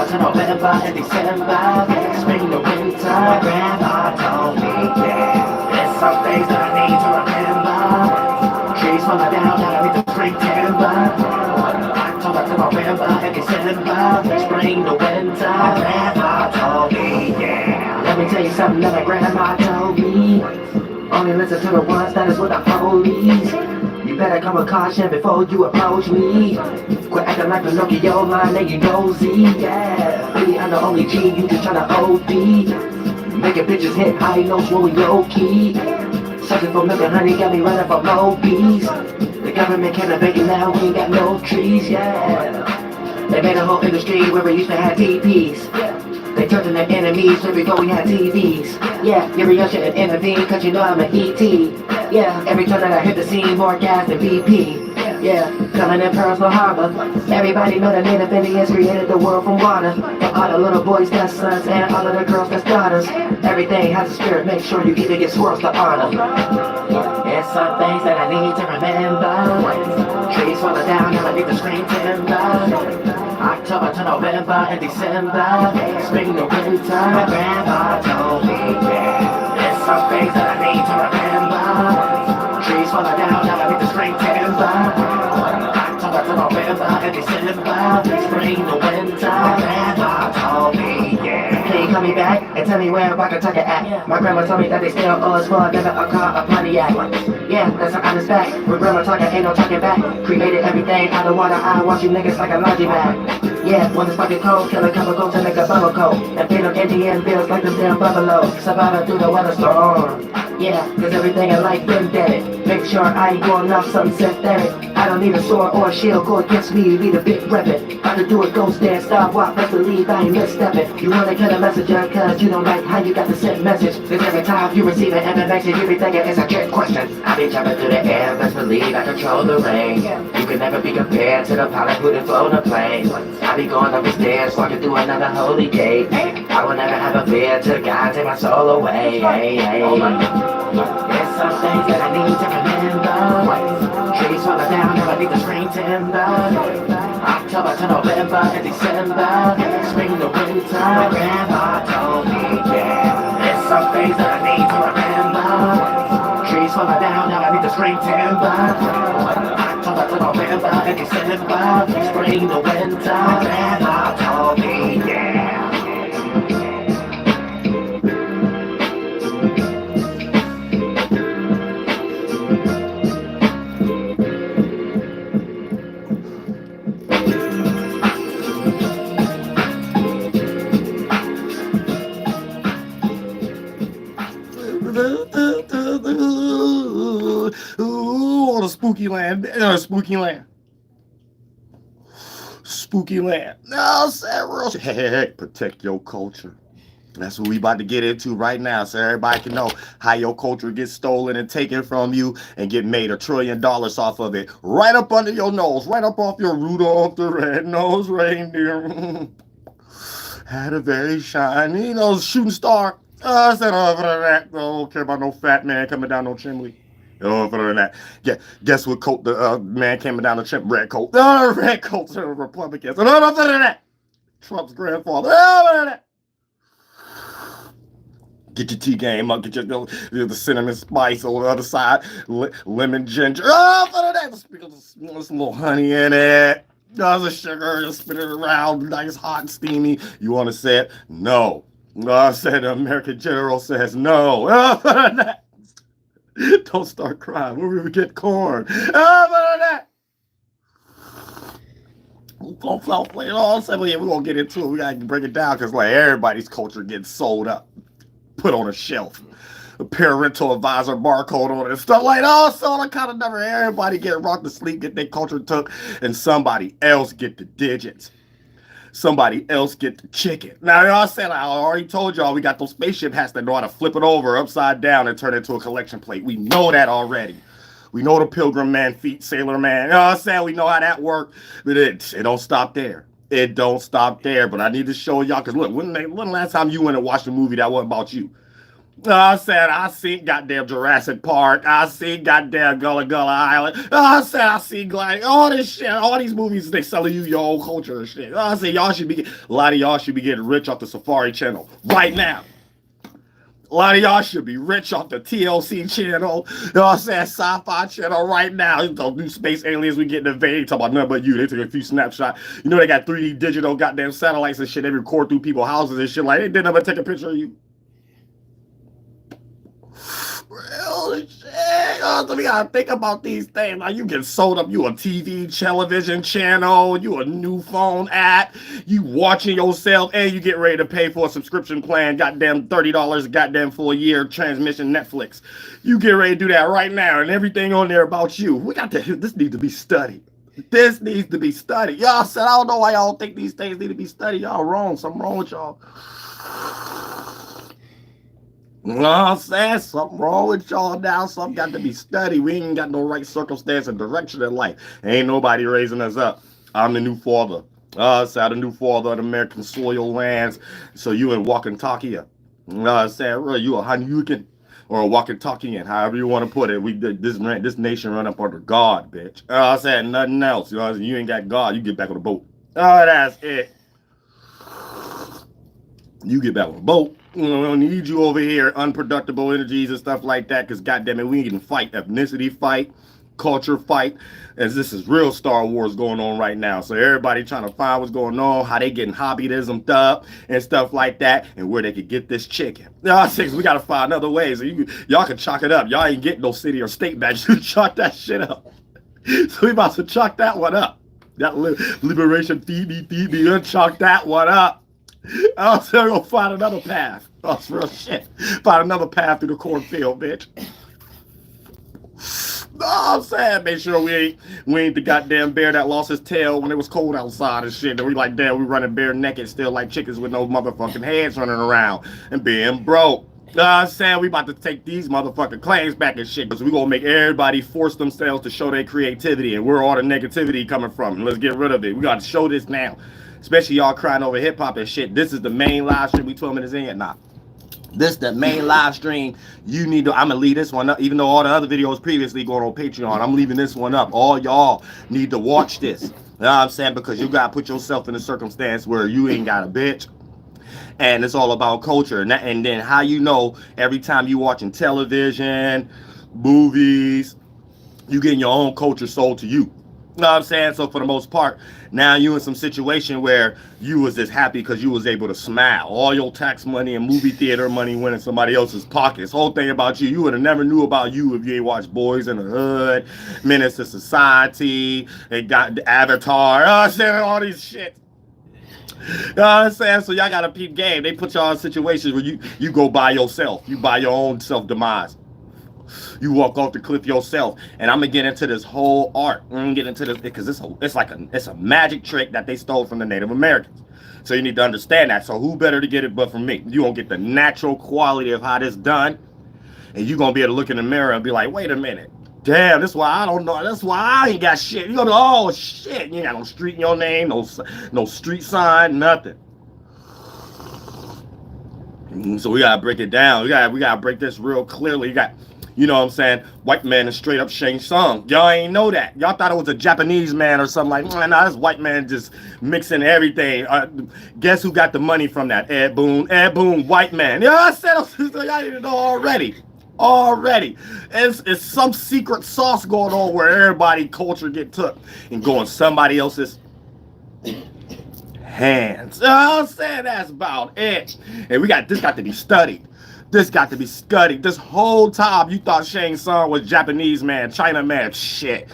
to November and December, spring to winter. Grandma told me, yeah, there's some things that I need to remember. Trees falling down, now I need to spring timber. October to November and December, spring to winter. Grandma told me, yeah. Let me tell you something that my grandma told me. Only listen to the ones that is with the police. You better come with caution before you approach me. Quit acting like Pinocchio, line and you nosy, yeah. Really, I'm the only G, you just tryna OD. Making bitches hit high notes when we low key. Searching for milk and honey, got me running for more bees. The government came and bacon, now we ain't got no trees, yeah. They made a whole industry where we used to have TPs. They turned into enemies right before we had TVs. Yeah, y'all shouldn't intervene, cause you know I'm an ET. Yeah, every time that I hit the scene, more gas than BP. Yeah, coming in Pearl Harbor. Everybody know that Native Indians created the world from water. And all the little boys that's sons and all of the girls that's daughters. Everything has a spirit, make sure you even get swirls to honor. There's some things that I need to remember. Trees falling down, now I need to scream timber. October to November and December, spring to winter. My grandma told me, yeah, there's some things that I need to remember. Trees falling down, now I need to spring timber. October to November and December, spring to winter. My grandma told me, yeah. Can you call me back and tell me where I can tuck it at? My grandma told me that they still owe us for never a car, a Pontiac. Yeah, that's an honest fact. When grandma talking, ain't no talking back. Created everything out of water, I watch you niggas like a laundromat. Yeah, when it's fucking cold, kill a couple goats and make a bubble coat. And pay them Indian bills like them damn buffalo. Surviving through the weather storm. Yeah, cause everything in life been dead. Make sure I ain't going off something synthetic. I don't need a sword or a shield, go against me, need a big weapon. About to do a ghost dance, stop, walk, best believe I ain't misstepping. You wanna kill a messenger, cause you don't like how you got the sent message. Cause every time you receive an information, you be thinking it's a trick question. I be jumping through the air, best believe I control the rain. You can never be compared to the pilot who done flown a plane. I be going up the stairs, walking through another holy gate. I will never have a fear till God take my soul away. There's some things that I need to remember. Trees falling down, now I need to scream timber. October to November and December, spring to winter. My grandma told me, yeah, there's some things that I need to remember. Trees falling down, now I need to scream timber. October to November and December, spring to winter. My grandma told me, yeah. Ooh, spooky land, spooky land. Spooky land. No, sir. Hey, protect your culture. That's what we about to get into right now, so everybody can know how your culture gets stolen and taken from you and get made $1 trillion off of it. Right up under your nose, right up off your Rudolph the Red-Nosed Reindeer. Had a very shiny, shooting star. I said, for that. I don't care about no fat man coming down no chimney. For that. Yeah, guess what coat the man coming down the chimney? Red coat. Red coats are Republicans. For that. Trump's grandfather. For that. Get your tea game up. Get your the cinnamon spice on the other side. Lemon ginger. For that. There's some little honey in it. There's a sugar. Just spin it around. Nice, hot, and steamy. You want to say it? No. I said the American general says no. Don't start crying. We're gonna get corn. We're gonna get into it. We gotta break it down because like everybody's culture gets sold up, put on a shelf. A parental advisor barcode on it and stuff like that. So I kind of never everybody get rocked to sleep, get their culture took, and somebody else get the digits. Somebody else get the chicken. Now, y'all said, I already told y'all we got those spaceship hats that know how to flip it over upside down and turn it into a collection plate. We know that already. We know the Pilgrim Man feet, Sailor Man. You know what I'm saying? We know how that works. But it don't stop there. It don't stop there. But I need to show y'all, because look, when last time you went and watched a movie that wasn't about you? I said I seen goddamn Jurassic Park. I seen goddamn Gullah Gullah Island. I said I seen like all this shit. All these movies they selling you your own culture and shit. I said y'all should be a lot of y'all should be getting rich off the Safari Channel right now. A lot of y'all should be rich off the TLC channel. You know what I'm saying? Sci-Fi channel right now. Those new space aliens we getting invaded. Talk about nothing but you. They took a few snapshots. You know they got 3D digital goddamn satellites and shit. They record through people's houses and shit. Like they didn't ever take a picture of you. Real shit. So we gotta think about these things. Like you get sold up, you a TV, television channel, you a new phone app, you watching yourself, and you get ready to pay for a subscription plan, goddamn $30, goddamn for a year transmission Netflix. You get ready to do that right now, and everything on there about you. We got to. This needs to be studied. This needs to be studied. Y'all said I don't know why y'all think these things need to be studied. Y'all wrong. Something wrong with y'all. You know what I'm saying? Something wrong with y'all now. Something got to be studied. We ain't got no right circumstance and direction in life. Ain't nobody raising us up. I'm the new father. I'm the new father of the American soil lands. So you in walkie-talkie. I'm saying, really, you a Hanukin or a walkie-talkie, however you want to put it. This nation run up under God, bitch. I said nothing else. You know, you ain't got God. You get back on the boat. Oh, that's it. You get back on the boat. We don't need you over here, unproductible energies and stuff like that, because goddamn it, we can fight ethnicity fight, culture fight, as this is real Star Wars going on right now. So everybody trying to find what's going on, how they getting hobbyismed up and stuff like that, and where they could get this chicken. We got to find other ways. So y'all can chalk it up. Y'all ain't getting no city or state back. You chalk that shit up. So we about to chalk that one up. That liberation, feed me, chalk that one up. I was gonna find another path. That's real shit. Find another path through the cornfield, bitch. No, I'm saying make sure we ain't the goddamn bear that lost his tail when it was cold outside and shit. And we like, damn, we running bare naked still like chickens with no motherfucking heads running around and being broke. I'm saying we about to take these motherfucking claims back and shit, because we gonna make everybody force themselves to show their creativity and where all the negativity coming from. And let's get rid of it. We gotta show this now. Especially y'all crying over hip hop and shit. This is the main live stream we 12 minutes in yet. Nah. This the main live stream. You need to, I'm gonna leave this one up, even though all the other videos previously going on Patreon. I'm leaving this one up. All y'all need to watch this. You know what I'm saying? Because you gotta put yourself in a circumstance where you ain't got a bitch. And it's all about culture. And then how you know every time you watching television, movies, you getting your own culture sold to you. You know what I'm saying? So for the most part, now you in some situation where you was just happy because you was able to smile. All your tax money and movie theater money went in somebody else's pockets. Whole thing about you would have never knew about you if you ain't watched Boys in the Hood, Menace to Society, and got the Avatar. I'm saying all these shit. You know what I'm saying? So y'all got to peep game. They put y'all in situations where you go by yourself. You buy your own self-demise. You walk off the cliff yourself. And I'm gonna get into this whole art. I'm gonna get into this because it's a magic trick that they stole from the Native Americans. So you need to understand that. So who better to get it but from me? You gonna get the natural quality of how this done, and you gonna be able to look in the mirror and be like, wait a minute. Damn, that's why I don't know. That's why I ain't got shit. You gonna be, oh shit, you ain't got no street in your name, no street sign, nothing. So we gotta break it down. We gotta break this real clearly. You know what I'm saying? White man is straight up Shang Tsung. Y'all ain't know that. Y'all thought it was a Japanese man or something like, nah, this white man just mixing everything. Guess who got the money from that? Ed Boon, white man. You know what I said? Y'all need to know already. It's some secret sauce going on where everybody culture get took and go in somebody else's hands. You know what I'm saying? That's about it. And this got to be studied. This got to be studied. This whole time you thought Shang Tsung was Japanese man, China man. Shit.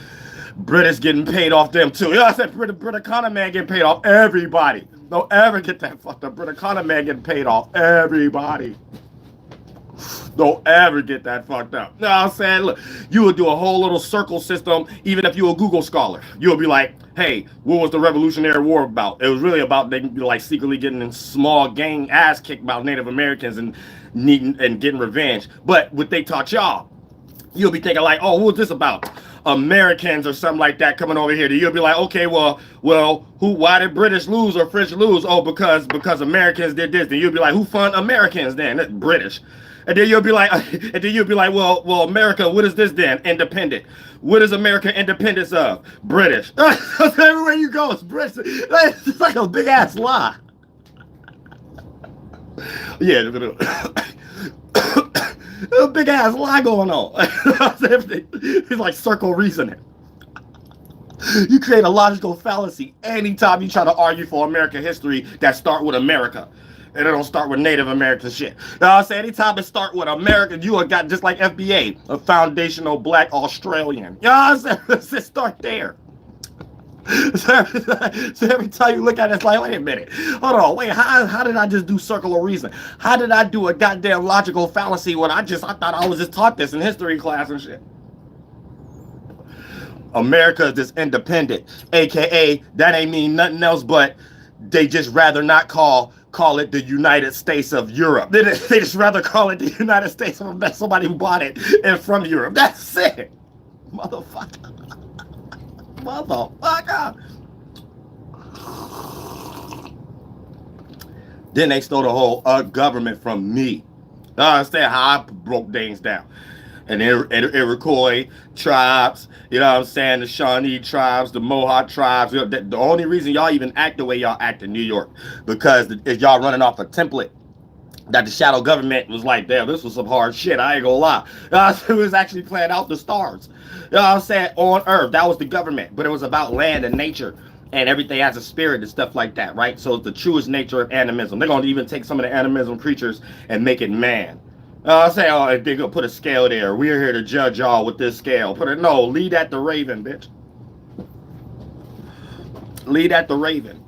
British getting paid off them too. You know what I said? British man getting paid off everybody. Don't ever get that fucked up. British man getting paid off everybody. Don't ever get that fucked up. You know what I'm saying? Look, you would do a whole little circle system, even if you're a Google scholar. You'll be like, hey, what was the Revolutionary War about? It was really about they like secretly getting in small gang ass kicked about Native Americans and getting revenge. But what they taught y'all, you'll be thinking like, oh, what was this about? Americans or something like that coming over here, you'll be like, okay, well, why did British lose or French lose? Oh, because Americans did this. Then you'll be like, who fund Americans then? That's British. And then you'll be like, well, America, what is this then? Independent. What is America independence of? British. Everywhere you go, it's British. It's like a big ass lie. Yeah, a big ass lie going on. It's like circle reasoning. You create a logical fallacy anytime you try to argue for American history that start with America. And it don't start with Native American shit. You know what I'm saying? Anytime it start with American, you have got just like FBA, a foundational black Australian. You know what I'm saying? Just start there. So every time you look at it, it's like, wait a minute. Hold on, wait, how did I just do circle of reason? How did I do a goddamn logical fallacy when I thought I was just taught this in history class and shit? America is just independent, aka that ain't mean nothing else but they just rather not call it the United States of Europe. They just rather call it the United States of America. Somebody who bought it and from Europe. That's it. Motherfucker. Motherfucker. Then they stole the whole government from me. I understand how I broke things down. And the Iroquois tribes, you know what I'm saying, the Shawnee tribes, the Mohawk tribes. The only reason y'all even act the way y'all act in New York, because if y'all running off a template that the shadow government was like, damn, this was some hard shit, I ain't gonna lie. It was actually playing out the stars. You know what I'm saying? On Earth, that was the government, but it was about land and nature. And everything has a spirit and stuff like that, right? So it's the truest nature of animism. They're gonna even take some of the animism preachers and make it man. I say, oh, they're gonna put a scale there. We're here to judge y'all with this scale. No, lead at the Raven, bitch. Lead at the Raven.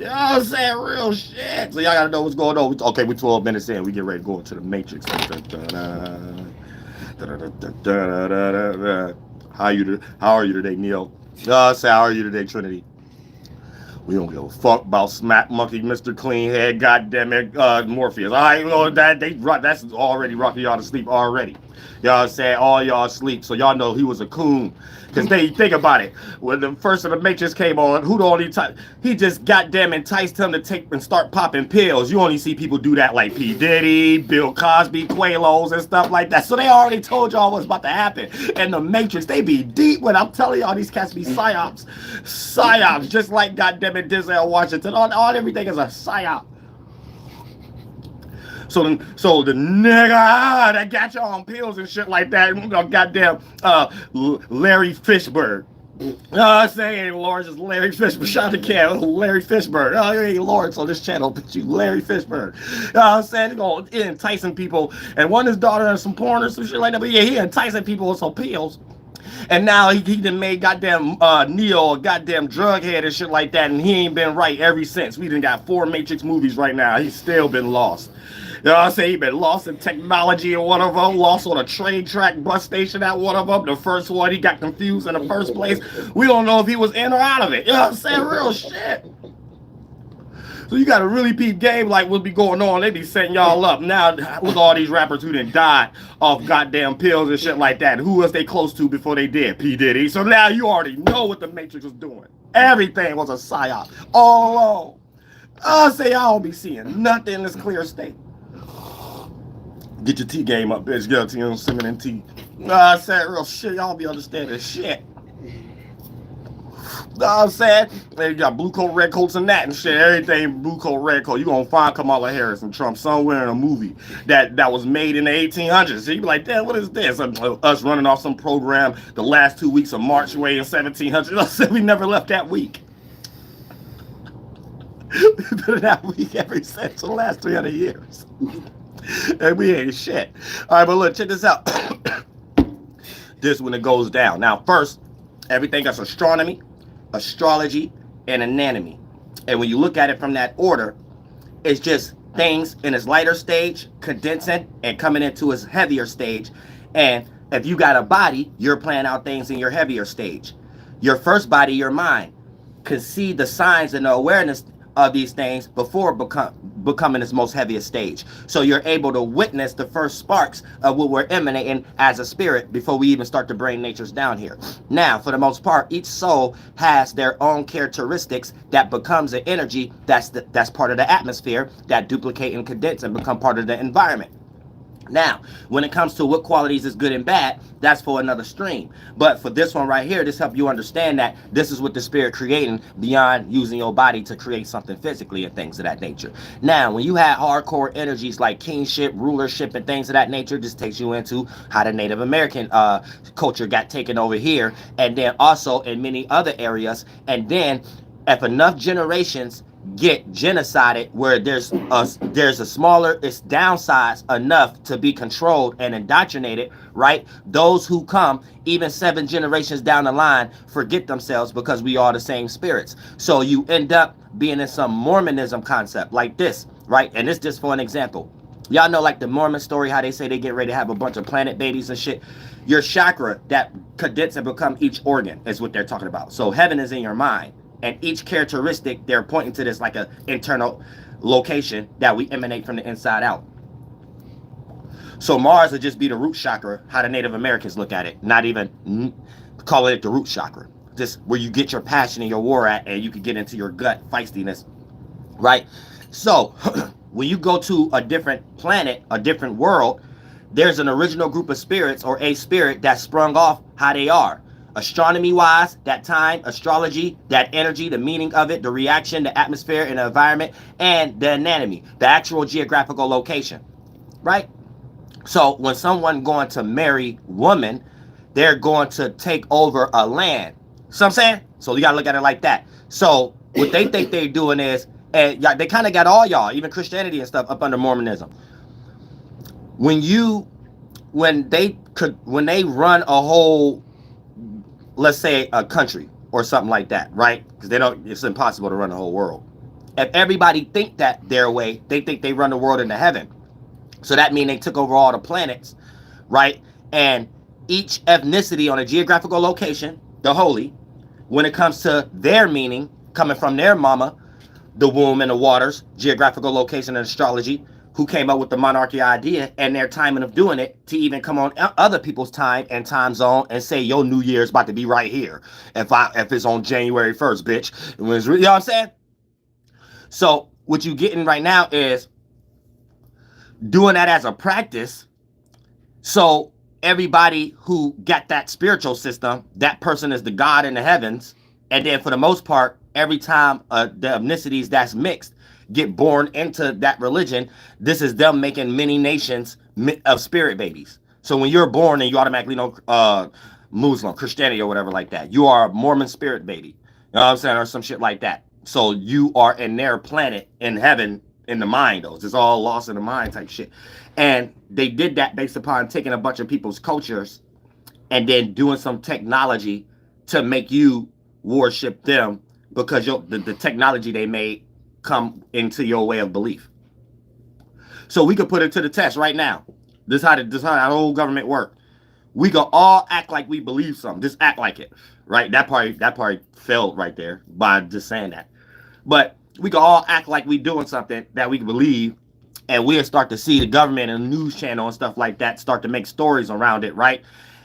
You know what I'm saying? Real shit. So y'all gotta know what's going on. Okay, we're 12 minutes in. We get ready to go into the Matrix. How are you today, Neo? I say, how are you today, Trinity? We don't give a fuck about Smack Monkey, Mr. Cleanhead, goddamn it, Morpheus. I know that's already rocking y'all to sleep already. Y'all say all y'all sleep, so y'all know he was a coon. Cause they think about it. When the first of the Matrix came on, who the only time he just goddamn enticed him to take and start popping pills. You only see people do that like P. Diddy, Bill Cosby, Quaalos and stuff like that. So they already told y'all what's about to happen. And the Matrix, they be deep when I'm telling y'all these cats be psyops. Psyops, just like goddamn it Denzel Washington. All everything is a psyop. So the nigga that got y'all on pills and shit like that, goddamn Larry Fishburne. I'm saying Lawrence is Larry Fishburne. Shout out to Cam, Larry Fishburne. Oh, you ain't Lawrence on this channel, but you Larry Fishburne. I'm saying he's going enticing people, and one his daughter and some porn or some shit like that. But yeah, he enticing people with some pills. And now he done made goddamn Neo a goddamn drug head and shit like that, and he ain't been right ever since. We done got 4 Matrix movies right now. He's still been lost. You know what I'm saying? He been lost in technology in one of them, lost on a train track bus station at one of them. The first one, he got confused in the first place. We don't know if he was in or out of it. You know what I'm saying? Real shit. So you got a really peep game like what'll be going on. They be setting y'all up. Now, look at all these rappers who done died off goddamn pills and shit like that. Who was they close to before they did? P. Diddy. So now you already know what the Matrix was doing. Everything was a psyop. All along. I'll say I don't be seeing nothing in this clear state. Get your T game up, bitch. Get your Simmon and T. I said real shit. Y'all be understanding shit. I'm saying they got blue coat, red coats, and that and shit. Everything blue coat, red coat. You gonna find Kamala Harris and Trump somewhere in a movie that was made in the 1800s. So you be like, damn, what is this? Us running off some program the last 2 weeks of March way in 1700. I said we never left that week. We've been in that week ever since for the last 300 years. And we ain't shit. All right, but look, check this out. This when it goes down. Now, first, everything that's astronomy, astrology, and anatomy. And when you look at it from that order, it's just things in its lighter stage, condensing, and coming into its heavier stage. And if you got a body, you're playing out things in your heavier stage. Your first body, your mind, can see the signs and the awareness of these things before becoming its most heaviest stage. So you're able to witness the first sparks of what we're emanating as a spirit before we even start to bring natures down here. Now, for the most part, each soul has their own characteristics that becomes an energy that's part of the atmosphere that duplicate and condense and become part of the environment. Now, when it comes to what qualities is good and bad, that's for another stream. But for this one right here, this helps you understand that this is what the spirit creating beyond using your body to create something physically and things of that nature. Now, when you have hardcore energies like kingship, rulership, and things of that nature, this takes you into how the Native American culture got taken over here, and then also in many other areas. And then if enough generations get genocided where there's a smaller, it's downsized enough to be controlled and indoctrinated, right? Those who come even 7 generations down the line forget themselves because we are the same spirits. So you end up being in some Mormonism concept like this, right? And this just for an example. Y'all know like the Mormon story, how they say they get ready to have a bunch of planet babies and shit. Your chakra that condense and become each organ is what they're talking about. So heaven is in your mind. And each characteristic, they're pointing to this like an internal location that we emanate from the inside out. So Mars would just be the root chakra, how the Native Americans look at it. Not even calling it the root chakra. Just where you get your passion and your war at, and you can get into your gut feistiness, right? So when you go to a different planet, a different world, there's an original group of spirits or a spirit that sprung off how they are. Astronomy wise, that time, astrology, that energy, the meaning of it, the reaction, the atmosphere and the environment, and the anatomy, the actual geographical location, right? So when someone going to marry woman, they're going to take over a land. So I'm saying? So you gotta look at it like that. So what they think they're doing is, and they kind of got all y'all, even Christianity and stuff, up under Mormonism. When they run a whole, let's say a country or something like that, right? Because it's impossible to run the whole world. If everybody think that their way, they think they run the world into heaven. So that means they took over all the planets, right? And each ethnicity on a geographical location, the holy, when it comes to their meaning, coming from their mama, the womb and the waters, geographical location and astrology, who came up with the monarchy idea and their timing of doing it to even come on other people's time and time zone and say your New Year's about to be right here. If it's on January 1st, bitch. You know what I'm saying? So what you getting right now is doing that as a practice. So everybody who got that spiritual system, that person is the God in the heavens. And then for the most part, every time the ethnicities that's mixed get born into that religion, this is them making many nations of spirit babies. So when you're born and you automatically know Muslim, Christianity or whatever like that, you are a Mormon spirit baby. You know what I'm saying? Or some shit like that. So you are in their planet in heaven in the mind, though. It's all lost in the mind type shit. And they did that based upon taking a bunch of people's cultures and then doing some technology to make you worship them because the technology they made come into your way of belief. So we could put it to the test right now. This is how the whole government work. We could all act like we believe something. Just act like it, right? That part failed right there by just saying that. But we could all act like we doing something that we believe, and we'll start to see the government and the news channel and stuff like that start to make stories around it, right?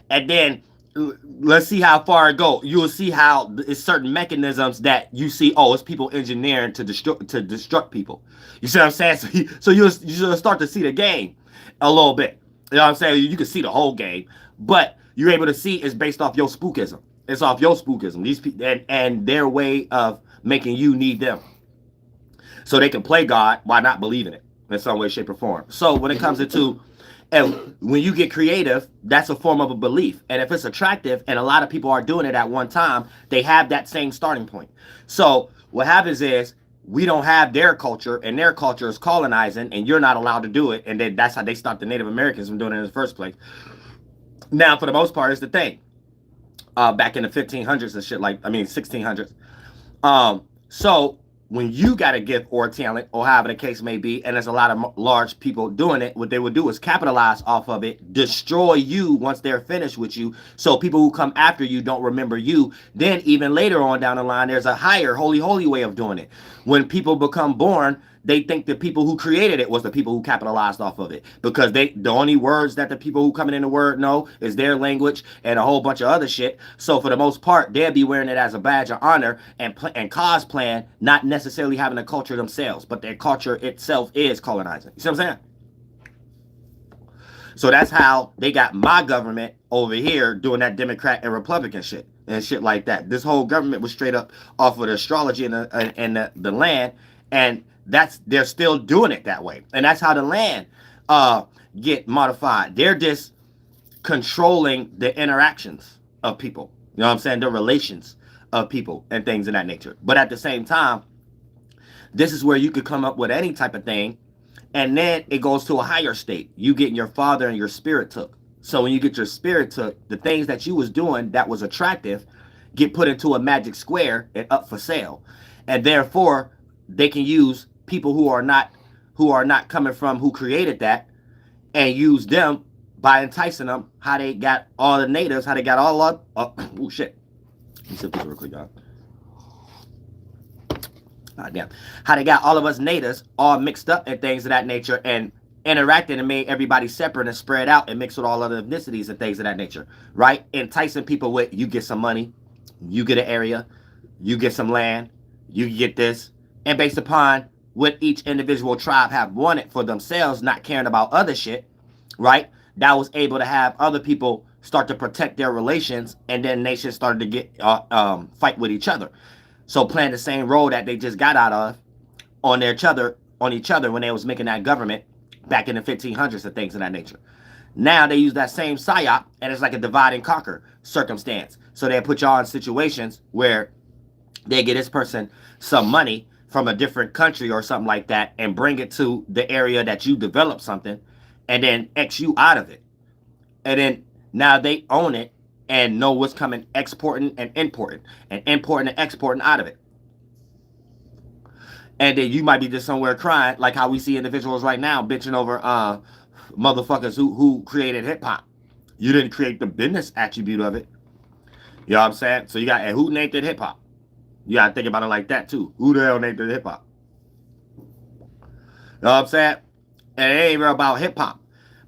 And then let's see how far it go. You'll see how it's certain mechanisms that you see. Oh, it's people engineering to destruct people. You see what I'm saying? So you'll start to see the game a little bit. You know what I'm saying? You can see the whole game, but you're able to see it's based off your spookism. It's off your spookism. These people and their way of making you need them, so they can play God while not believing it in some way, shape, or form. So when it comes into and when you get creative, that's a form of a belief. And if it's attractive and a lot of people are doing it at one time, they have that same starting point. So what happens is we don't have their culture, and their culture is colonizing, and you're not allowed to do it. And then that's how they stopped the Native Americans from doing it in the first place. Now, for the most part, it's the thing. Back in the 1500s and shit, 1600s. So when you got a gift or a talent or however the case may be, and there's a lot of large people doing it, what they would do is capitalize off of it, destroy you once they're finished with you, so people who come after you don't remember you. Then even later on down the line, there's a higher holy way of doing it. When people become born, they think the people who created it was the people who capitalized off of it, because the only words that the people who coming in the word know is their language and a whole bunch of other shit. So for the most part, they'll be wearing it as a badge of honor and cosplaying, not necessarily having a culture themselves, but their culture itself is colonizing. You see what I'm saying? So that's how they got my government over here doing that Democrat and Republican shit and shit like that. This whole government was straight up off of the astrology and the land, and they're still doing it that way. And that's how the land get modified. They're just controlling the interactions of people. You know what I'm saying? The relations of people and things of that nature. But at the same time, this is where you could come up with any type of thing, and then it goes to a higher state. You getting your father and your spirit took. So when you get your spirit took, the things that you was doing that was attractive get put into a magic square and up for sale. And therefore, they can use people who are not coming from who created that, and use them by enticing them. How they got all the natives, how they got all of oh shit. Let me sip this real quick, y'all. God damn. How they got all of us natives all mixed up and things of that nature, and interacted and made everybody separate and spread out and mixed with all other ethnicities and things of that nature, right? Enticing people with, you get some money, you get an area, you get some land, you get this, and based upon what each individual tribe have wanted for themselves, not caring about other shit, right? That was able to have other people start to protect their relations, and then nations started to get fight with each other. So playing the same role that they just got out of on each other when they was making that government back in the 1500s and things of that nature. Now they use that same psyop, and it's like a divide and conquer circumstance. So they put y'all in situations where they get this person some money from a different country or something like that and bring it to the area that you develop something, and then X you out of it. And then now they own it and know what's coming, exporting and importing and exporting out of it. And then you might be just somewhere crying, like how we see individuals right now bitching over motherfuckers who created hip hop. You didn't create the business attribute of it. You know what I'm saying? So you got, and who named it hip hop? You gotta think about it like that too. Who the hell named it hip hop? You know what I'm saying? And it ain't real about hip hop,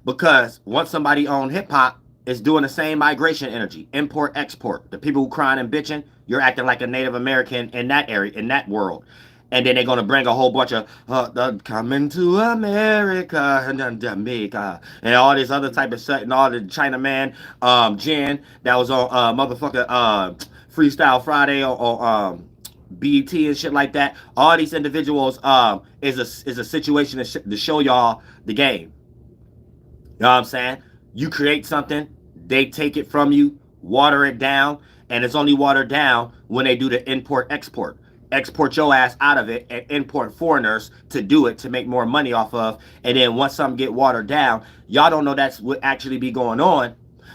because once somebody owned hip hop, it's doing the same migration energy, import, export. The people who crying and bitching, you're acting like a Native American in that area, in that world. And then they're going to bring a whole bunch of coming to America and Jamaica and all this other type of stuff, and all the Chinaman Jen that was on motherfucker Freestyle Friday or BET and shit like that. All these individuals is a situation to show y'all the game. You know what I'm saying? You create something, they take it from you, water it down, and it's only watered down when they do the import-export. Export your ass out of it and import foreigners to do it, to make more money off of. And then once something get watered down, y'all don't know that's what actually be going on,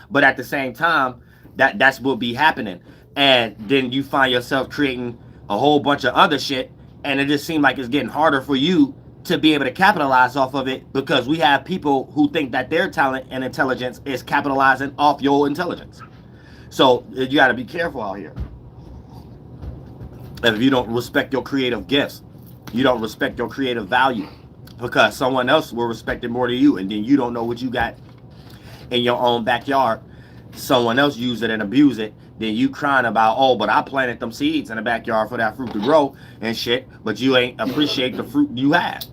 but at the same time, that's what be happening. And then you find yourself creating a whole bunch of other shit, and it just seems like it's getting harder for you to be able to capitalize off of it, because we have people who think that their talent and intelligence is capitalizing off your intelligence. So you got to be careful out here. If you don't respect your creative gifts, you don't respect your creative value, because someone else will respect it more than you, and then you don't know what you got in your own backyard. Someone else use it and abuse it, then you crying about, oh, but I planted them seeds in the backyard for that fruit to grow and shit, but you ain't appreciate the fruit you had.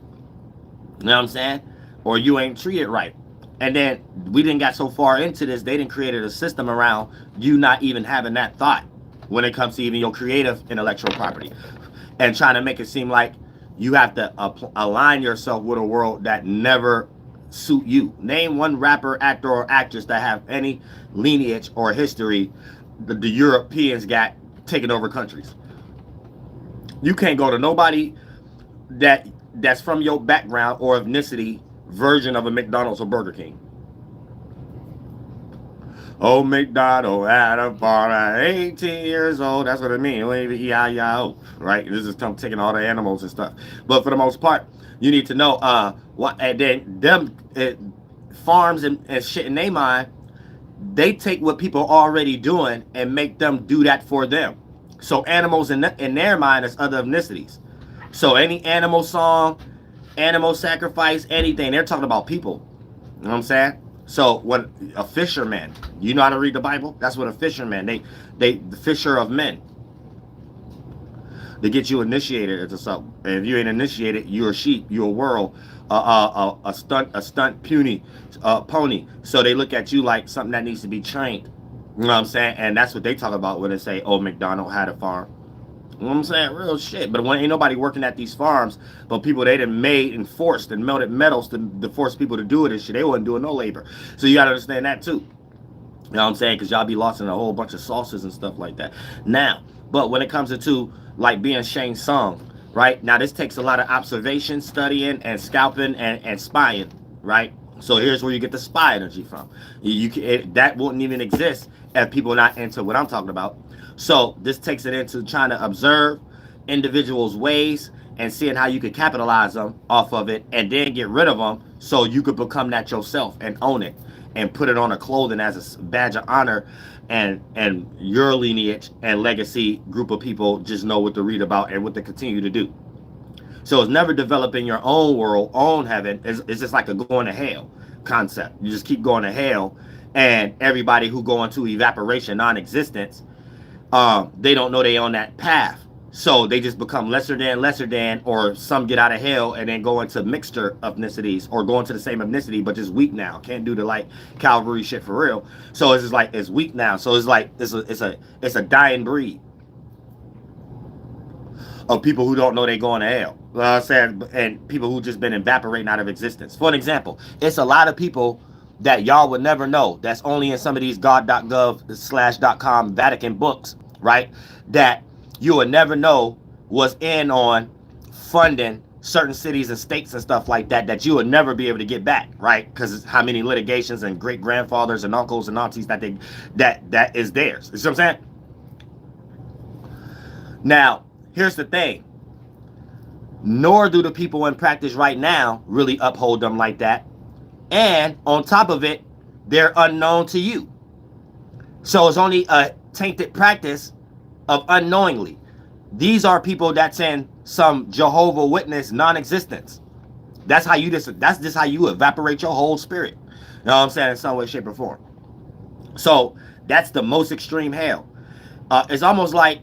You know what I'm saying? Or you ain't treated right. And then we didn't got so far into this, they didn't created a system around you not even having that thought when it comes to even your creative intellectual property, and trying to make it seem like you have to align yourself with a world that never suit you. Name one rapper, actor, or actress that have any lineage or history the Europeans got taking over countries. You can't go to nobody that's from your background or ethnicity version of a McDonald's or Burger King. Old McDonald had a farm at 18 years old. That's what it means. E-I-E-I-O, right? This is come taking all the animals and stuff. But for the most part, you need to know what, and then them farms and shit in their mind, they take what people are already doing and make them do that for them. So animals in their mind is other ethnicities. So any animal song, animal sacrifice, anything, they're talking about people. You know what I'm saying? So what a fisherman, you know how to read the Bible? That's what a fisherman, the fisher of men. They get you initiated into something. And if you ain't initiated, you're a sheep, you're a world, a stunt puny pony. So they look at you like something that needs to be trained. You know what I'm saying? And that's what they talk about when they say, "Oh, McDonald had a farm." You know what I'm saying? Real shit. But when ain't nobody working at these farms, but people they done made and forced and melted metals to force people to do it and shit. They wasn't doing no labor. So you gotta understand that too. You know what I'm saying? Because y'all be lost in a whole bunch of sauces and stuff like that. Now, but when it comes to like being Shang Tsung, right? Now this takes a lot of observation, studying, and scalping and spying, right? So here's where you get the spy energy from. That wouldn't even exist if people are not into what I'm talking about. So this takes it into trying to observe individuals' ways and seeing how you could capitalize them off of it and then get rid of them so you could become that yourself and own it and put it on a clothing as a badge of honor, and your lineage and legacy group of people just know what to read about and what to continue to do. So it's never developing your own world, own heaven. It's just like a going to hell concept. You just keep going to hell, and everybody who go into evaporation, non-existence, they don't know they on that path. So they just become lesser than, or some get out of hell and then go into mixture ethnicities or go into the same ethnicity, but just weak now. Can't do the like Calvary shit for real. So it's just like, it's weak now. So it's like, it's a dying breed of people who don't know they going to hell. You know what I'm saying? And people who just been evaporating out of existence. For an example, it's a lot of people that y'all would never know. That's only in some of these god.gov/.com Vatican books, right? That you would never know was in on funding certain cities and states and stuff like that you would never be able to get back, right? Because how many litigations and great grandfathers and uncles and aunties that is theirs. You see what I'm saying? Now, here's the thing. Nor do the people in practice right now really uphold them like that. And on top of it, they're unknown to you. So it's only a tainted practice of unknowingly. These are people that's in some Jehovah Witness non-existence. That's how you that's just how you evaporate your whole spirit. You know what I'm saying? In some way, shape, or form. So that's the most extreme hell. It's almost like,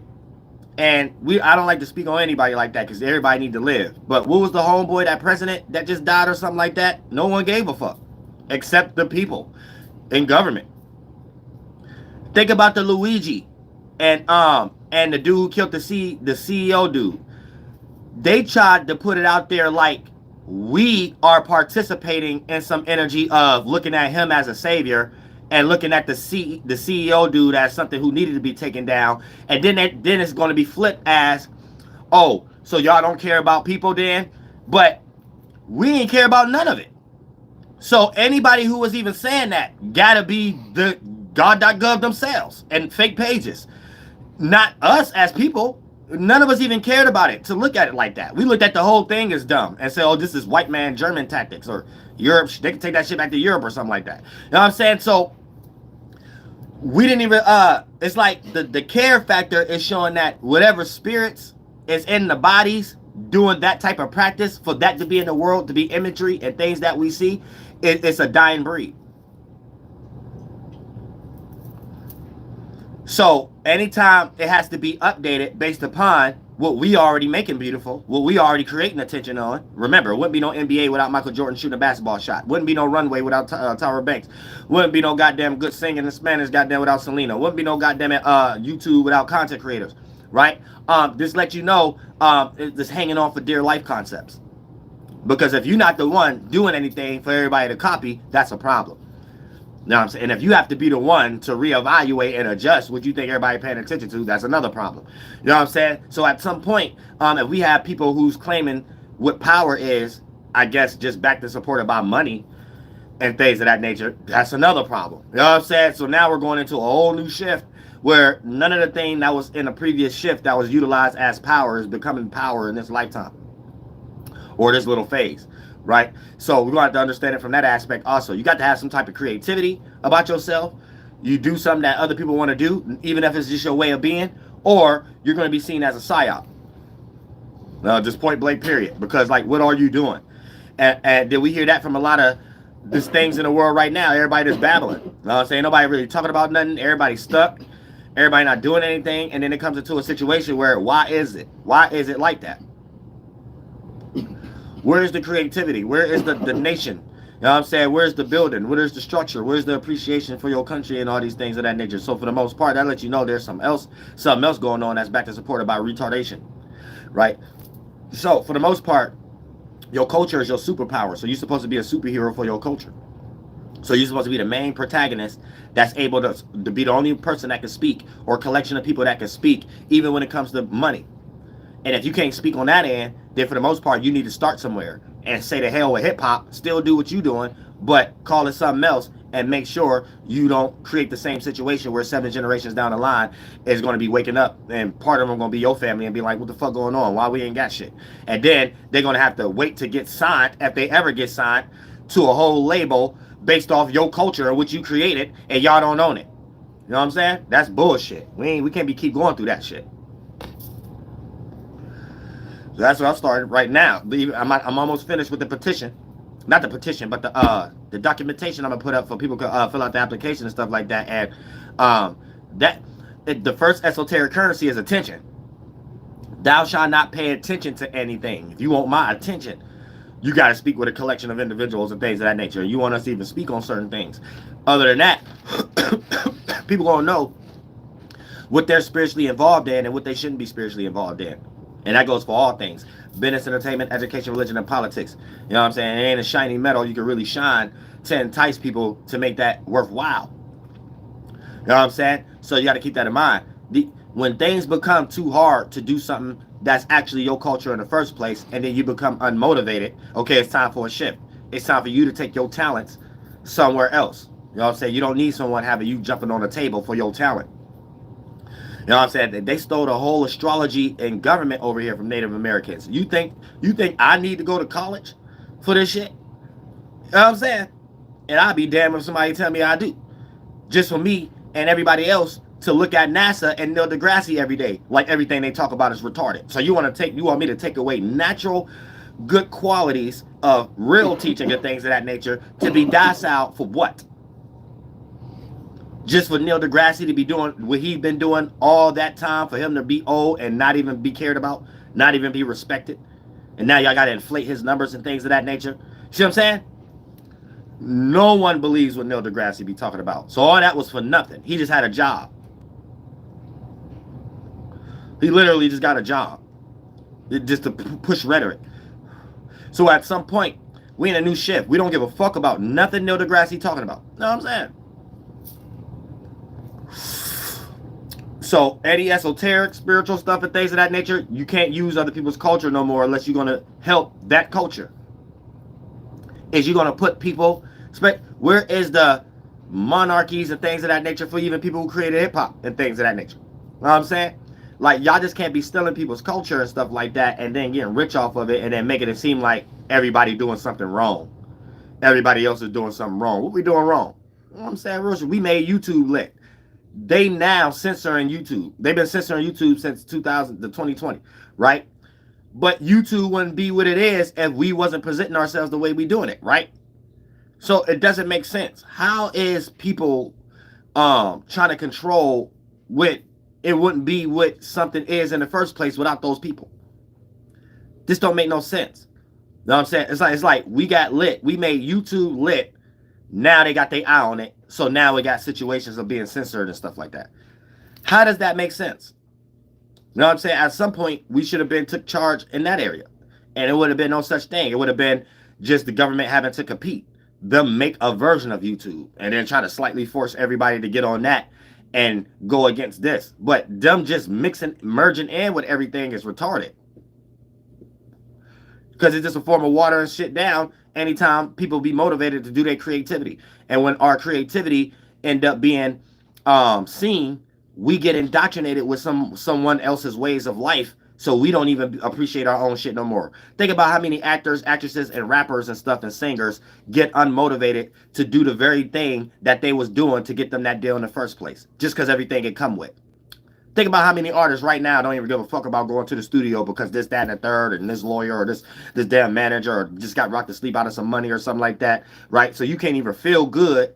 and I don't like to speak on anybody like that because everybody need to live. But what was the homeboy, that president that just died or something like that? No one gave a fuck except the people in government. Think about the Luigi and the dude who killed the CEO dude. They tried to put it out there like we are participating in some energy of looking at him as a savior and looking at the CEO dude as something who needed to be taken down. And then it's going to be flipped as, oh, so y'all don't care about people then? But we ain't care about none of it. So anybody who was even saying that gotta be the god.gov themselves and fake pages. Not us as people. None of us even cared about it to look at it like that. We looked at the whole thing as dumb and said, oh, this is white man German tactics, or Europe. They can take that shit back to Europe or something like that. You know what I'm saying? So we didn't even, it's like the care factor is showing that whatever spirits is in the bodies doing that type of practice, for that to be in the world, to be imagery and things that we see, it's a dying breed. So anytime it has to be updated based upon what we already making beautiful, what we already creating attention on. Remember, it wouldn't be no NBA without Michael Jordan shooting a basketball shot. Wouldn't be no runway without Tyra Banks. Wouldn't be no goddamn good singing in Spanish goddamn without Selena. Wouldn't be no goddamn YouTube without content creators, right? This lets you know it's hanging on for dear life concepts. Because if you're not the one doing anything for everybody to copy, that's a problem. You know what I'm saying? And if you have to be the one to reevaluate and adjust what you think everybody paying attention to, that's another problem. You know what I'm saying? So at some point, if we have people who's claiming what power is, I guess just back to supported by money, and things of that nature. That's another problem. You know what I'm saying? So now we're going into a whole new shift where none of the thing that was in a previous shift that was utilized as power is becoming power in this lifetime or this little phase, right? So we're going to have to understand it from that aspect also. You got to have some type of creativity about yourself. You do something that other people want to do, even if it's just your way of being, or you're going to be seen as a psyop. Just point blank period. Because, like, what are you doing? And did we hear that from a lot of these things in the world right now? Everybody just babbling. You know what I'm saying? Nobody really talking about nothing. Everybody's stuck. Everybody not doing anything. And then it comes into a situation where, why is it? Why is it like that? Where is the creativity? Where is the nation? You know what I'm saying? Where's the building? Where's the structure? Where's the appreciation for your country and all these things of that nature? So for the most part, that lets you know there's something else going on that's back to supported by retardation, right? So for the most part, your culture is your superpower. So you're supposed to be a superhero for your culture. So you're supposed to be the main protagonist that's able to be the only person that can speak, or a collection of people that can speak, even when it comes to money. And if you can't speak on that end, then for the most part, you need to start somewhere and say to hell with hip hop, still do what you're doing, but call it something else, and make sure you don't create the same situation where 7 generations down the line is going to be waking up and part of them going to be your family and be like, what the fuck going on? Why we ain't got shit? And then they're going to have to wait to get signed, if they ever get signed, to a whole label based off your culture, which you created, and y'all don't own it. You know what I'm saying? That's bullshit. We can't keep going through that shit. So that's what I'm starting right now. I'm almost finished with the petition. Not the petition, but the documentation I'm gonna put up for people to fill out the application and stuff like that. And the first esoteric currency is attention. Thou shalt not pay attention to anything. If you want my attention, you got to speak with a collection of individuals and things of that nature. You want us to even speak on certain things. Other than that, people gonna know what they're spiritually involved in and what they shouldn't be spiritually involved in. And that goes for all things. Business, entertainment, education, religion, and politics. You know what I'm saying? It ain't a shiny metal you can really shine to entice people to make that worthwhile. You know what I'm saying? So you got to keep that in mind. When things become too hard to do something that's actually your culture in the first place, and then you become unmotivated, okay, it's time for a shift. It's time for you to take your talents somewhere else. You know what I'm saying? You don't need someone having you jumping on the table for your talent. You know what I'm saying? They stole the whole astrology and government over here from Native Americans. You think I need to go to college for this shit? You know what I'm saying? And I'd be damned if somebody tell me I do. Just for me and everybody else to look at NASA and Neil deGrasse every day, like everything they talk about is retarded. So you want me to take away natural good qualities of real teaching and things of that nature to be docile for what? Just for Neil deGrasse to be doing what he's been doing all that time, for him to be old and not even be cared about, not even be respected. And now y'all got to inflate his numbers and things of that nature. See what I'm saying? No one believes what Neil deGrasse be talking about. So all that was for nothing. He just had a job. He literally just got a job. Just to push rhetoric. So at some point, we in a new shift. We don't give a fuck about nothing Neil deGrasse talking about. You know what I'm saying? So any esoteric, spiritual stuff and things of that nature, you can't use other people's culture no more unless you're going to help that culture. Is you're going to put people, where is the monarchies and things of that nature for even people who created hip-hop and things of that nature? You know what I'm saying? Like, y'all just can't be stealing people's culture and stuff like that and then getting rich off of it and then making it seem like everybody doing something wrong. Everybody else is doing something wrong. What we doing wrong? You know what I'm saying? We made YouTube lit. They now censoring YouTube. They've been censoring YouTube since 2020, right? But YouTube wouldn't be what it is if we wasn't presenting ourselves the way we doing it, right? So it doesn't make sense. How is people trying to control what it wouldn't be what something is in the first place without those people? This don't make no sense. You know what I'm saying? It's like we got lit. We made YouTube lit. Now they got their eye on it. So now we got situations of being censored and stuff like that. How does that make sense? You know what I'm saying? At some point, we should have been took charge in that area. And it would have been no such thing. It would have been just the government having to compete. Them make a version of YouTube. And then try to slightly force everybody to get on that and go against this. But them just merging in with everything is retarded. Because it's just a form of watering shit down anytime people be motivated to do their creativity. And when our creativity end up being seen, we get indoctrinated with someone else's ways of life, so we don't even appreciate our own shit no more. Think about how many actors, actresses, and rappers and stuff and singers get unmotivated to do the very thing that they was doing to get them that deal in the first place, just because everything it come with. Think about how many artists right now don't even give a fuck about going to the studio because this, that, and the third, and this lawyer or this damn manager or just got rocked to sleep out of some money or something like that, right? So you can't even feel good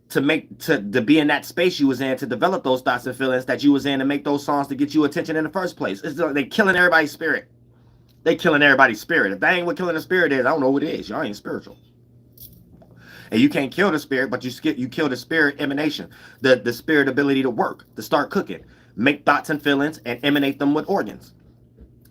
to be in that space you was in, to develop those thoughts and feelings that you was in, to make those songs to get you attention in the first place. They killing everybody's spirit. They killing everybody's spirit. If that ain't what killing the spirit is, I don't know what it is. Y'all ain't spiritual. And you can't kill the spirit, but you kill the spirit emanation, the spirit ability to work, to start cooking, make thoughts and feelings and emanate them with organs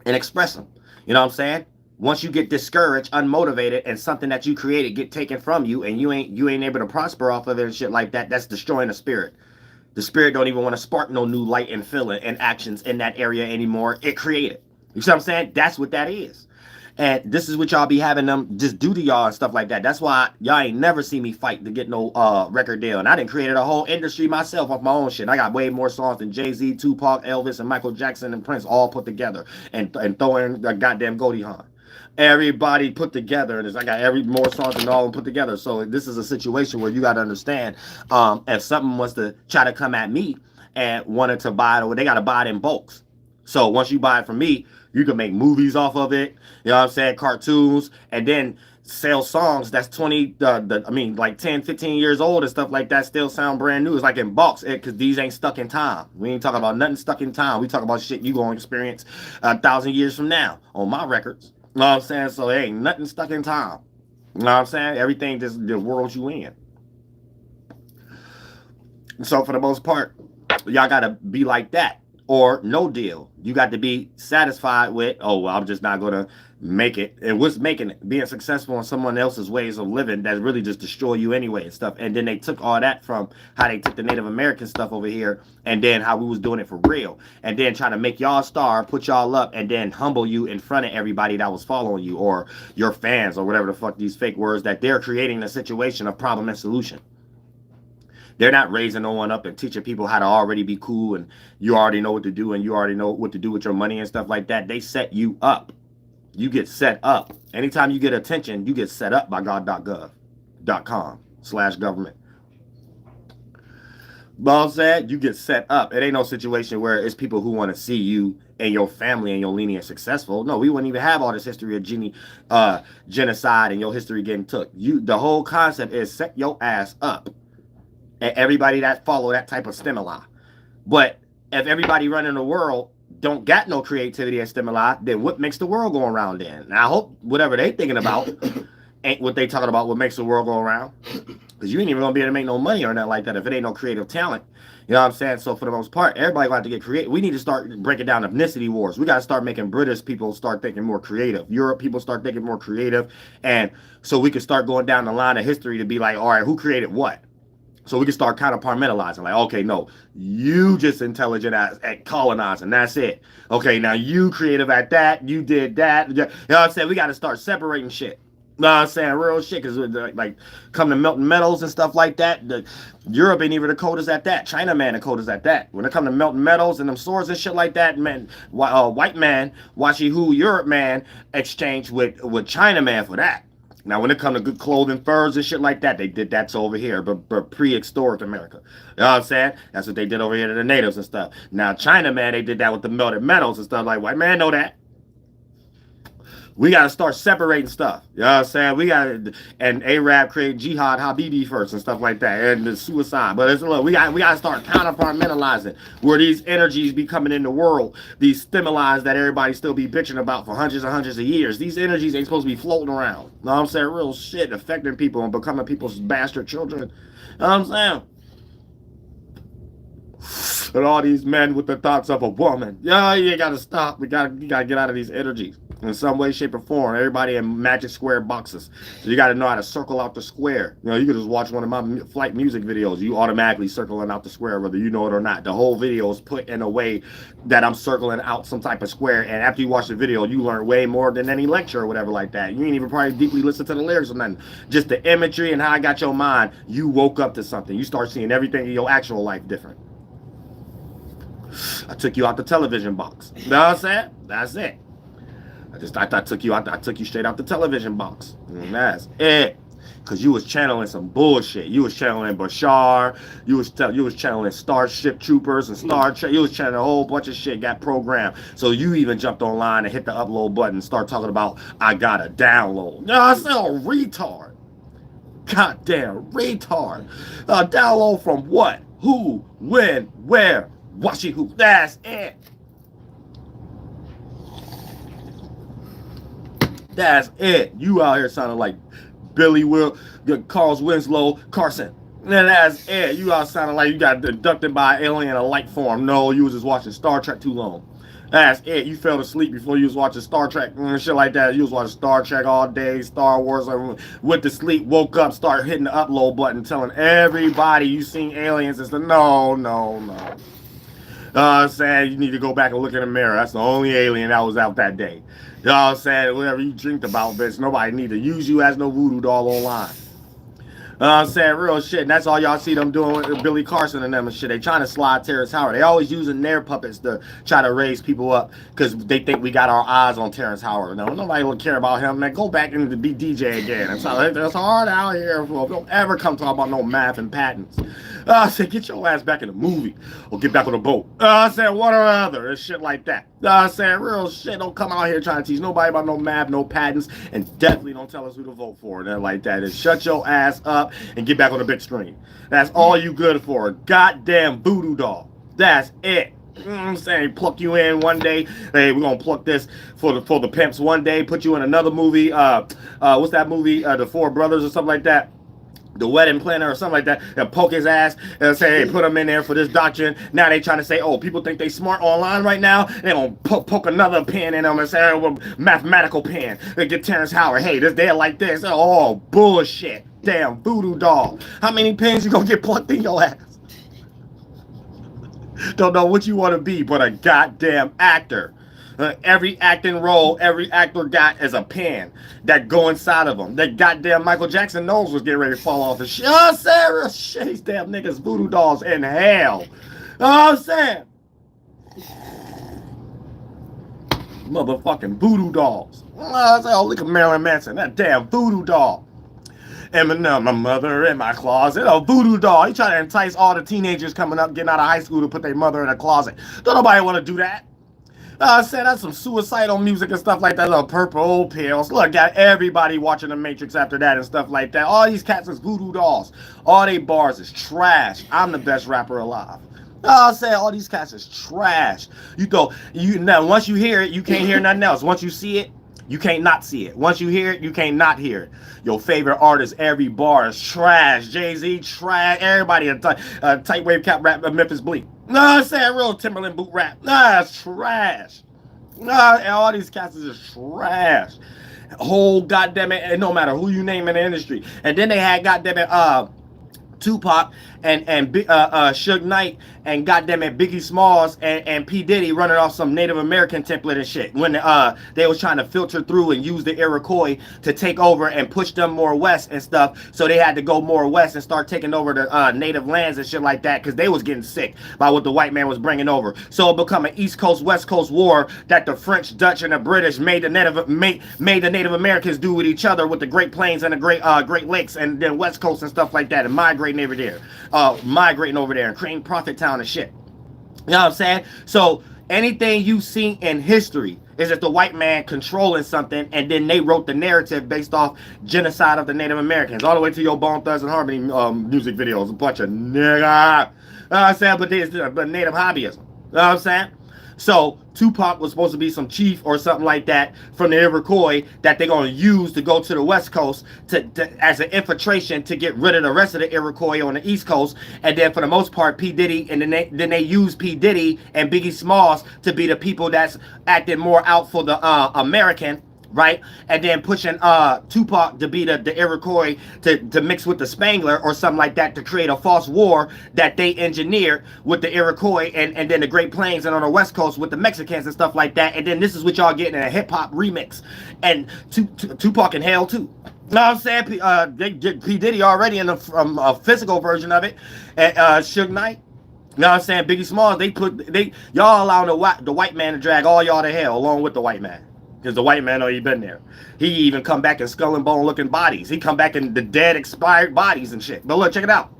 and express them. You know what I'm saying? Once you get discouraged, unmotivated, and something that you created get taken from you, and you ain't able to prosper off of it and shit like that, that's destroying the spirit. The spirit don't even want to spark no new light and feeling and actions in that area anymore. It created. You see what I'm saying? That's what that is. And this is what y'all be having them just do to y'all and stuff like that. That's why y'all ain't never see me fight to get no record deal. And I done created a whole industry myself off my own shit. I got way more songs than Jay-Z, Tupac, Elvis, and Michael Jackson and Prince all put together. And throw in the goddamn Goldie Hawn. Everybody put together. And I got more songs than all of them put together. So this is a situation where you got to understand, if something was to try to come at me and wanted to buy it, they got to buy it in bulks. So once you buy it from me, you can make movies off of it, you know what I'm saying, cartoons, and then sell songs that's 10, 15 years old and stuff like that still sound brand new. It's like in bulks, because these ain't stuck in time. We ain't talking about nothing stuck in time. We talk about shit you gonna experience 1,000 years from now on my records. You know what I'm saying? So there ain't nothing stuck in time. You know what I'm saying? Everything just the world you in. So for the most part, y'all gotta be like that. Or no deal. You got to be satisfied with, oh, well, I'm just not going to make it. And what's making it? Being successful in someone else's ways of living that really just destroy you anyway and stuff. And then they took all that from how they took the Native American stuff over here and then how we was doing it for real. And then trying to make y'all star, put y'all up, and then humble you in front of everybody that was following you or your fans or whatever the fuck these fake words that they're creating a situation of problem and solution. They're not raising no one up and teaching people how to already be cool and you already know what to do and you already know what to do with your money and stuff like that. They set you up. You get set up. Anytime you get attention, you get set up by god.gov.com/government. Well said, you get set up. It ain't no situation where it's people who want to see you and your family and your lineage successful. No, we wouldn't even have all this history of genocide and your history getting took. The whole concept is set your ass up. And everybody that follow that type of stimuli. But if everybody running the world don't got no creativity and stimuli, then what makes the world go around then? And I hope whatever they thinking about ain't what they talking about what makes the world go around. Because you ain't even going to be able to make no money or nothing like that if it ain't no creative talent. You know what I'm saying? So for the most part, everybody got to get creative. We need to start breaking down ethnicity wars. We got to start making British people start thinking more creative. Europe people start thinking more creative. And so we can start going down the line of history to be like, all right, who created what? So we can start kind of compartmentalizing. Like, okay, no, you just intelligent at colonizing. That's it. Okay, now you creative at that. You did that. You know what I'm saying? We got to start separating shit. You know what I'm saying? Real shit. Because like come to melting metals and stuff like that, Europe ain't even the coldest at that. China man the coldest at that. When it come to melting metals and them swords and shit like that, man, white man watching who Europe man exchange with China man for that. Now, when it comes to good clothing, furs and shit like that, they did that over here, but prehistoric America. You know what I'm saying? That's what they did over here to the natives and stuff. Now, China, man, they did that with the melted metals and stuff. Like, white man know that. We got to start separating stuff. You know what I'm saying? We got to, and Arab create Jihad Habibi first and stuff like that, and the suicide. But it's, look, we got to start counterpartmentalizing where these energies be coming in the world, these stimuli that everybody still be bitching about for hundreds and hundreds of years. These energies ain't supposed to be floating around. You know what I'm saying? Real shit affecting people and becoming people's bastard children. You know what I'm saying? And all these men with the thoughts of a woman. Yeah, you got to stop. You got to get out of these energies. in some way, shape, or form. Everybody in magic square boxes. So you got to know how to circle out the square. You know, you could just watch one of my flight music videos. You automatically circling out the square, whether you know it or not. The whole video is put in a way that I'm circling out some type of square. And after you watch the video, you learn way more than any lecture or whatever like that. You ain't even probably deeply listen to the lyrics or nothing. Just the imagery and how I got your mind. You woke up to something. You start seeing everything in your actual life different. I took you out the television box. You know what I'm saying? That's it. I took you straight out the television box. And that's it. Cause you was channeling some bullshit. You was channeling Bashar. You was channeling Starship Troopers and Star Trek. You was channeling a whole bunch of shit. Got programmed. So you even jumped online and hit the upload button and start talking about I gotta download. No, I said a retard. Goddamn retard. Download from what? Who? When? Where? Watching who? That's it. That's it. You out here sounding like Billy Carl Winslow Carson. And that's it. You out sounding like you got abducted by an alien in a light form. No, you was just watching Star Trek too long. That's it. You fell asleep before you was watching Star Trek and shit like that. You was watching Star Trek all day, Star Wars, went to sleep, woke up, started hitting the upload button, telling everybody you seen aliens. It's no. I'm saying you need to go back and look in the mirror. That's the only alien that was out that day. You know what I'm saying? Whatever you dreamed about, bitch. Nobody need to use you as no voodoo doll online. I'm saying real shit, and that's all y'all see them doing with Billy Carson and them and shit. They trying to slide Terrence Howard. They always using their puppets to try to raise people up because they think we got our eyes on Terrence Howard. No, nobody will care about him, man. Go back and be DJ again. It's hard out here. Don't ever come talk about no math and patents. I said, get your ass back in the movie or get back on the boat. I said, what or other and shit like that. I said, real shit. Don't come out here trying to teach nobody about no math, no patents, and definitely don't tell us who to vote for. And like that. And shut your ass up and get back on the big screen. That's all you good for. Goddamn voodoo doll. That's it. You know what I'm saying? Pluck you in one day. Hey, we're gonna pluck this for the pimps one day. Put you in another movie. What's that movie? The Four Brothers or something like that. The Wedding Planner or something like that, and poke his ass and say, hey, put him in there for this doctrine. Now they trying to say, oh, people think they smart online right now. They gonna poke another pen in them and say, oh, well, mathematical pen. They get Terrence Howard. Hey, they're like this. Oh, bullshit. Damn voodoo doll. How many pens you gonna get plucked in your ass? Don't know what you want to be, but a goddamn actor. Every acting role, every actor got is a pen that go inside of them. That goddamn Michael Jackson nose was getting ready to fall off. And shit, I'm saying, shit, these damn niggas voodoo dolls in hell. You know what I'm saying? Motherfucking voodoo dolls. I say, oh, look at Marilyn Manson, that damn voodoo doll. Eminem, my mother in my closet. A voodoo doll. He trying to entice all the teenagers coming up, getting out of high school to put their mother in a closet. Don't nobody want to do that. I said that's some suicidal music and stuff like that. Little purple pills. Look, got everybody watching The Matrix after that and stuff like that. All these cats is voodoo dolls. All they bars is trash. I'm the best rapper alive. I said all these cats is trash. Now once you hear it, you can't hear nothing else. Once you see it, you can't not see it. Once you hear it, you can't not hear it. Your favorite artist, every bar is trash. Jay-Z, trash. Everybody a tight wave cap rap, Memphis Bleak. No, I'm saying real Timberland boot rap. Nah, it's trash. Nah, all these cats is trash. Whole goddamn it, and no matter who you name in the industry. And then they had goddamn it, Tupac and Suge Knight and goddamn it Biggie Smalls and P. Diddy running off some Native American template and shit when they was trying to filter through and use the Iroquois to take over and push them more west and stuff, so they had to go more west and start taking over the native lands and shit like that because they was getting sick by what the white man was bringing over. So it become an East Coast West Coast war that the French, Dutch, and the British made the Native Americans do with each other with the Great Plains and the Great Lakes and then West Coast and stuff like that and migrating over there and creating Prophet Town and shit. You know what I'm saying? So anything you see in history is that the white man controlling something and then they wrote the narrative based off genocide of the Native Americans all the way to your Bone Thugs and Harmony music videos. A bunch of nigga. You know what I'm saying? But Native hobbyism. You know what I'm saying? So Tupac was supposed to be some chief or something like that from the Iroquois that they're gonna use to go to the West Coast as an infiltration to get rid of the rest of the Iroquois on the East Coast. And then for the most part, P Diddy, and then they use P Diddy and Biggie Smalls to be the people that's acting more out for the American, right? And then pushing Tupac to be the Iroquois to mix with the Spangler or something like that to create a false war that they engineered with the Iroquois and then the Great Plains and on the West Coast with the Mexicans and stuff like that. And then this is what y'all getting in a hip hop remix. And Tupac in hell too. You know what I'm saying? They get P Diddy already in a physical version of it. And Suge Knight. You know what I'm saying? Biggie Smalls, y'all allowing the white man to drag all y'all to hell along with the white man. Because the white man already been there. He even come back in skull and bone looking bodies. He come back in the dead expired bodies and shit. But look, check it out.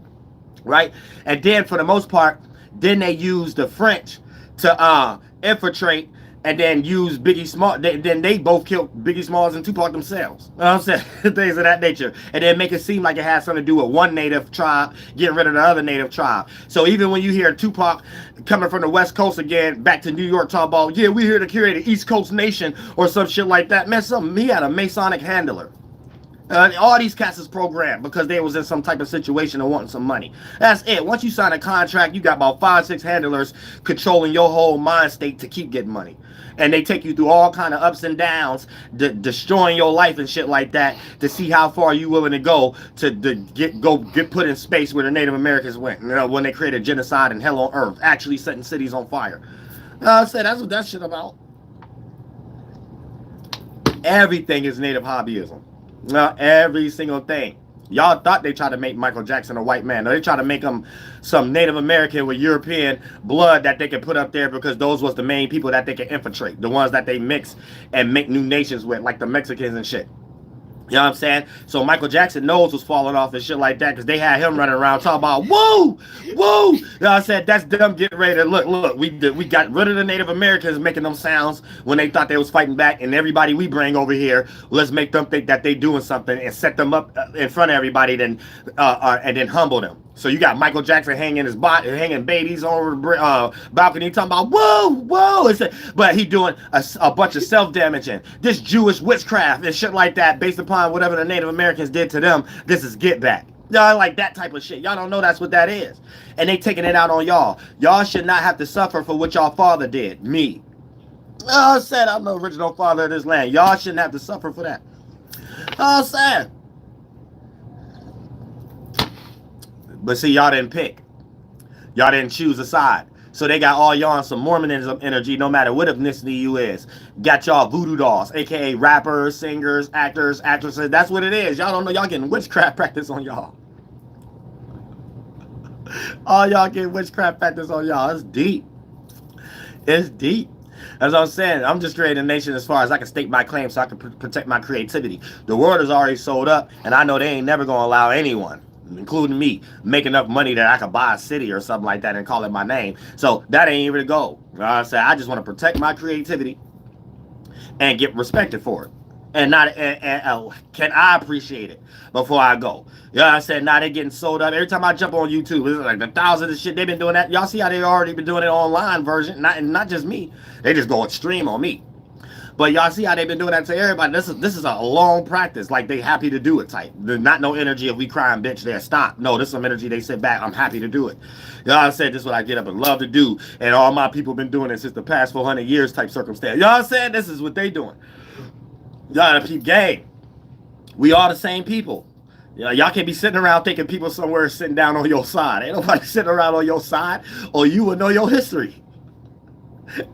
Right? And then for the most part, then they use the French to infiltrate and then use Biggie Smalls. Then they both killed Biggie Smalls and Tupac themselves. You know what I'm saying? Things of that nature. And then make it seem like it has something to do with one native tribe getting rid of the other native tribe. So even when you hear Tupac coming from the West Coast again, back to New York, talking about, yeah, we're here to create an East Coast nation or some shit like that. Man, he had a Masonic handler. All these cats is programmed because they was in some type of situation and wanting some money. That's it. Once you sign a contract, you got about 5-6 handlers controlling your whole mind state to keep getting money. And they take you through all kind of ups and downs, destroying your life and shit like that to see how far you willing to go to get put in space where the Native Americans went. You know, when they created genocide and hell on earth, actually setting cities on fire. I said that's what that shit about. Everything is native hobbyism. Every single thing. Y'all thought they tried to make Michael Jackson a white man. No, they tried to make him some Native American with European blood that they could put up there because those was the main people that they could infiltrate. The ones that they mix and make new nations with, like the Mexicans and shit. You know what I'm saying? So Michael Jackson nose was falling off and shit like that because they had him running around talking about, woo, woo. You know what I'm saying? That's them getting ready to look, we got rid of the Native Americans making them sounds when they thought they was fighting back, and everybody we bring over here, let's make them think that they doing something and set them up in front of everybody and then humble them. So you got Michael Jackson hanging babies over the balcony talking about, whoa, whoa. But he doing a bunch of self-damaging. This Jewish witchcraft and shit like that based upon whatever the Native Americans did to them. This is get back. Y'all like that type of shit. Y'all don't know that's what that is. And they taking it out on y'all. Y'all should not have to suffer for what y'all father did. Me. I said I'm the original father of this land. Y'all shouldn't have to suffer for that. I said. But see, y'all didn't pick. Y'all didn't choose a side. So they got all y'all on some Mormonism energy, no matter what ethnicity you is. Got y'all voodoo dolls, a.k.a. rappers, singers, actors, actresses. That's what it is. Y'all don't know. Y'all getting witchcraft practice on y'all. All y'all getting witchcraft practice on y'all. It's deep. It's deep. As I'm saying, I'm just creating a nation as far as I can stake my claim so I can protect my creativity. The world is already sold up, and I know they ain't never going to allow anyone, including me, make enough money that I could buy a city or something like that and call it my name. So that ain't even the goal. You know what I'm saying? I just want to protect my creativity and get respected for it. And can I appreciate it before I go? You know what I'm saying? Now they're getting sold up. Every time I jump on YouTube, it's like the thousands of shit they've been doing that. Y'all see how they already been doing it online version? Not just me. They just go extreme on me. But y'all see how they've been doing that to everybody. This is a long practice. Like they happy to do it type. There's not no energy if we crying bitch there stop. No, this is some energy they sit back. I'm happy to do it. You know what I'm saying? This is what I get up and love to do. And all my people been doing it since the past 400 years type circumstance. You know what I'm saying? This is what they doing. Y'all keep game. We all the same people. Y'all can't be sitting around thinking people somewhere sitting down on your side. Ain't nobody sitting around on your side or you would know your history.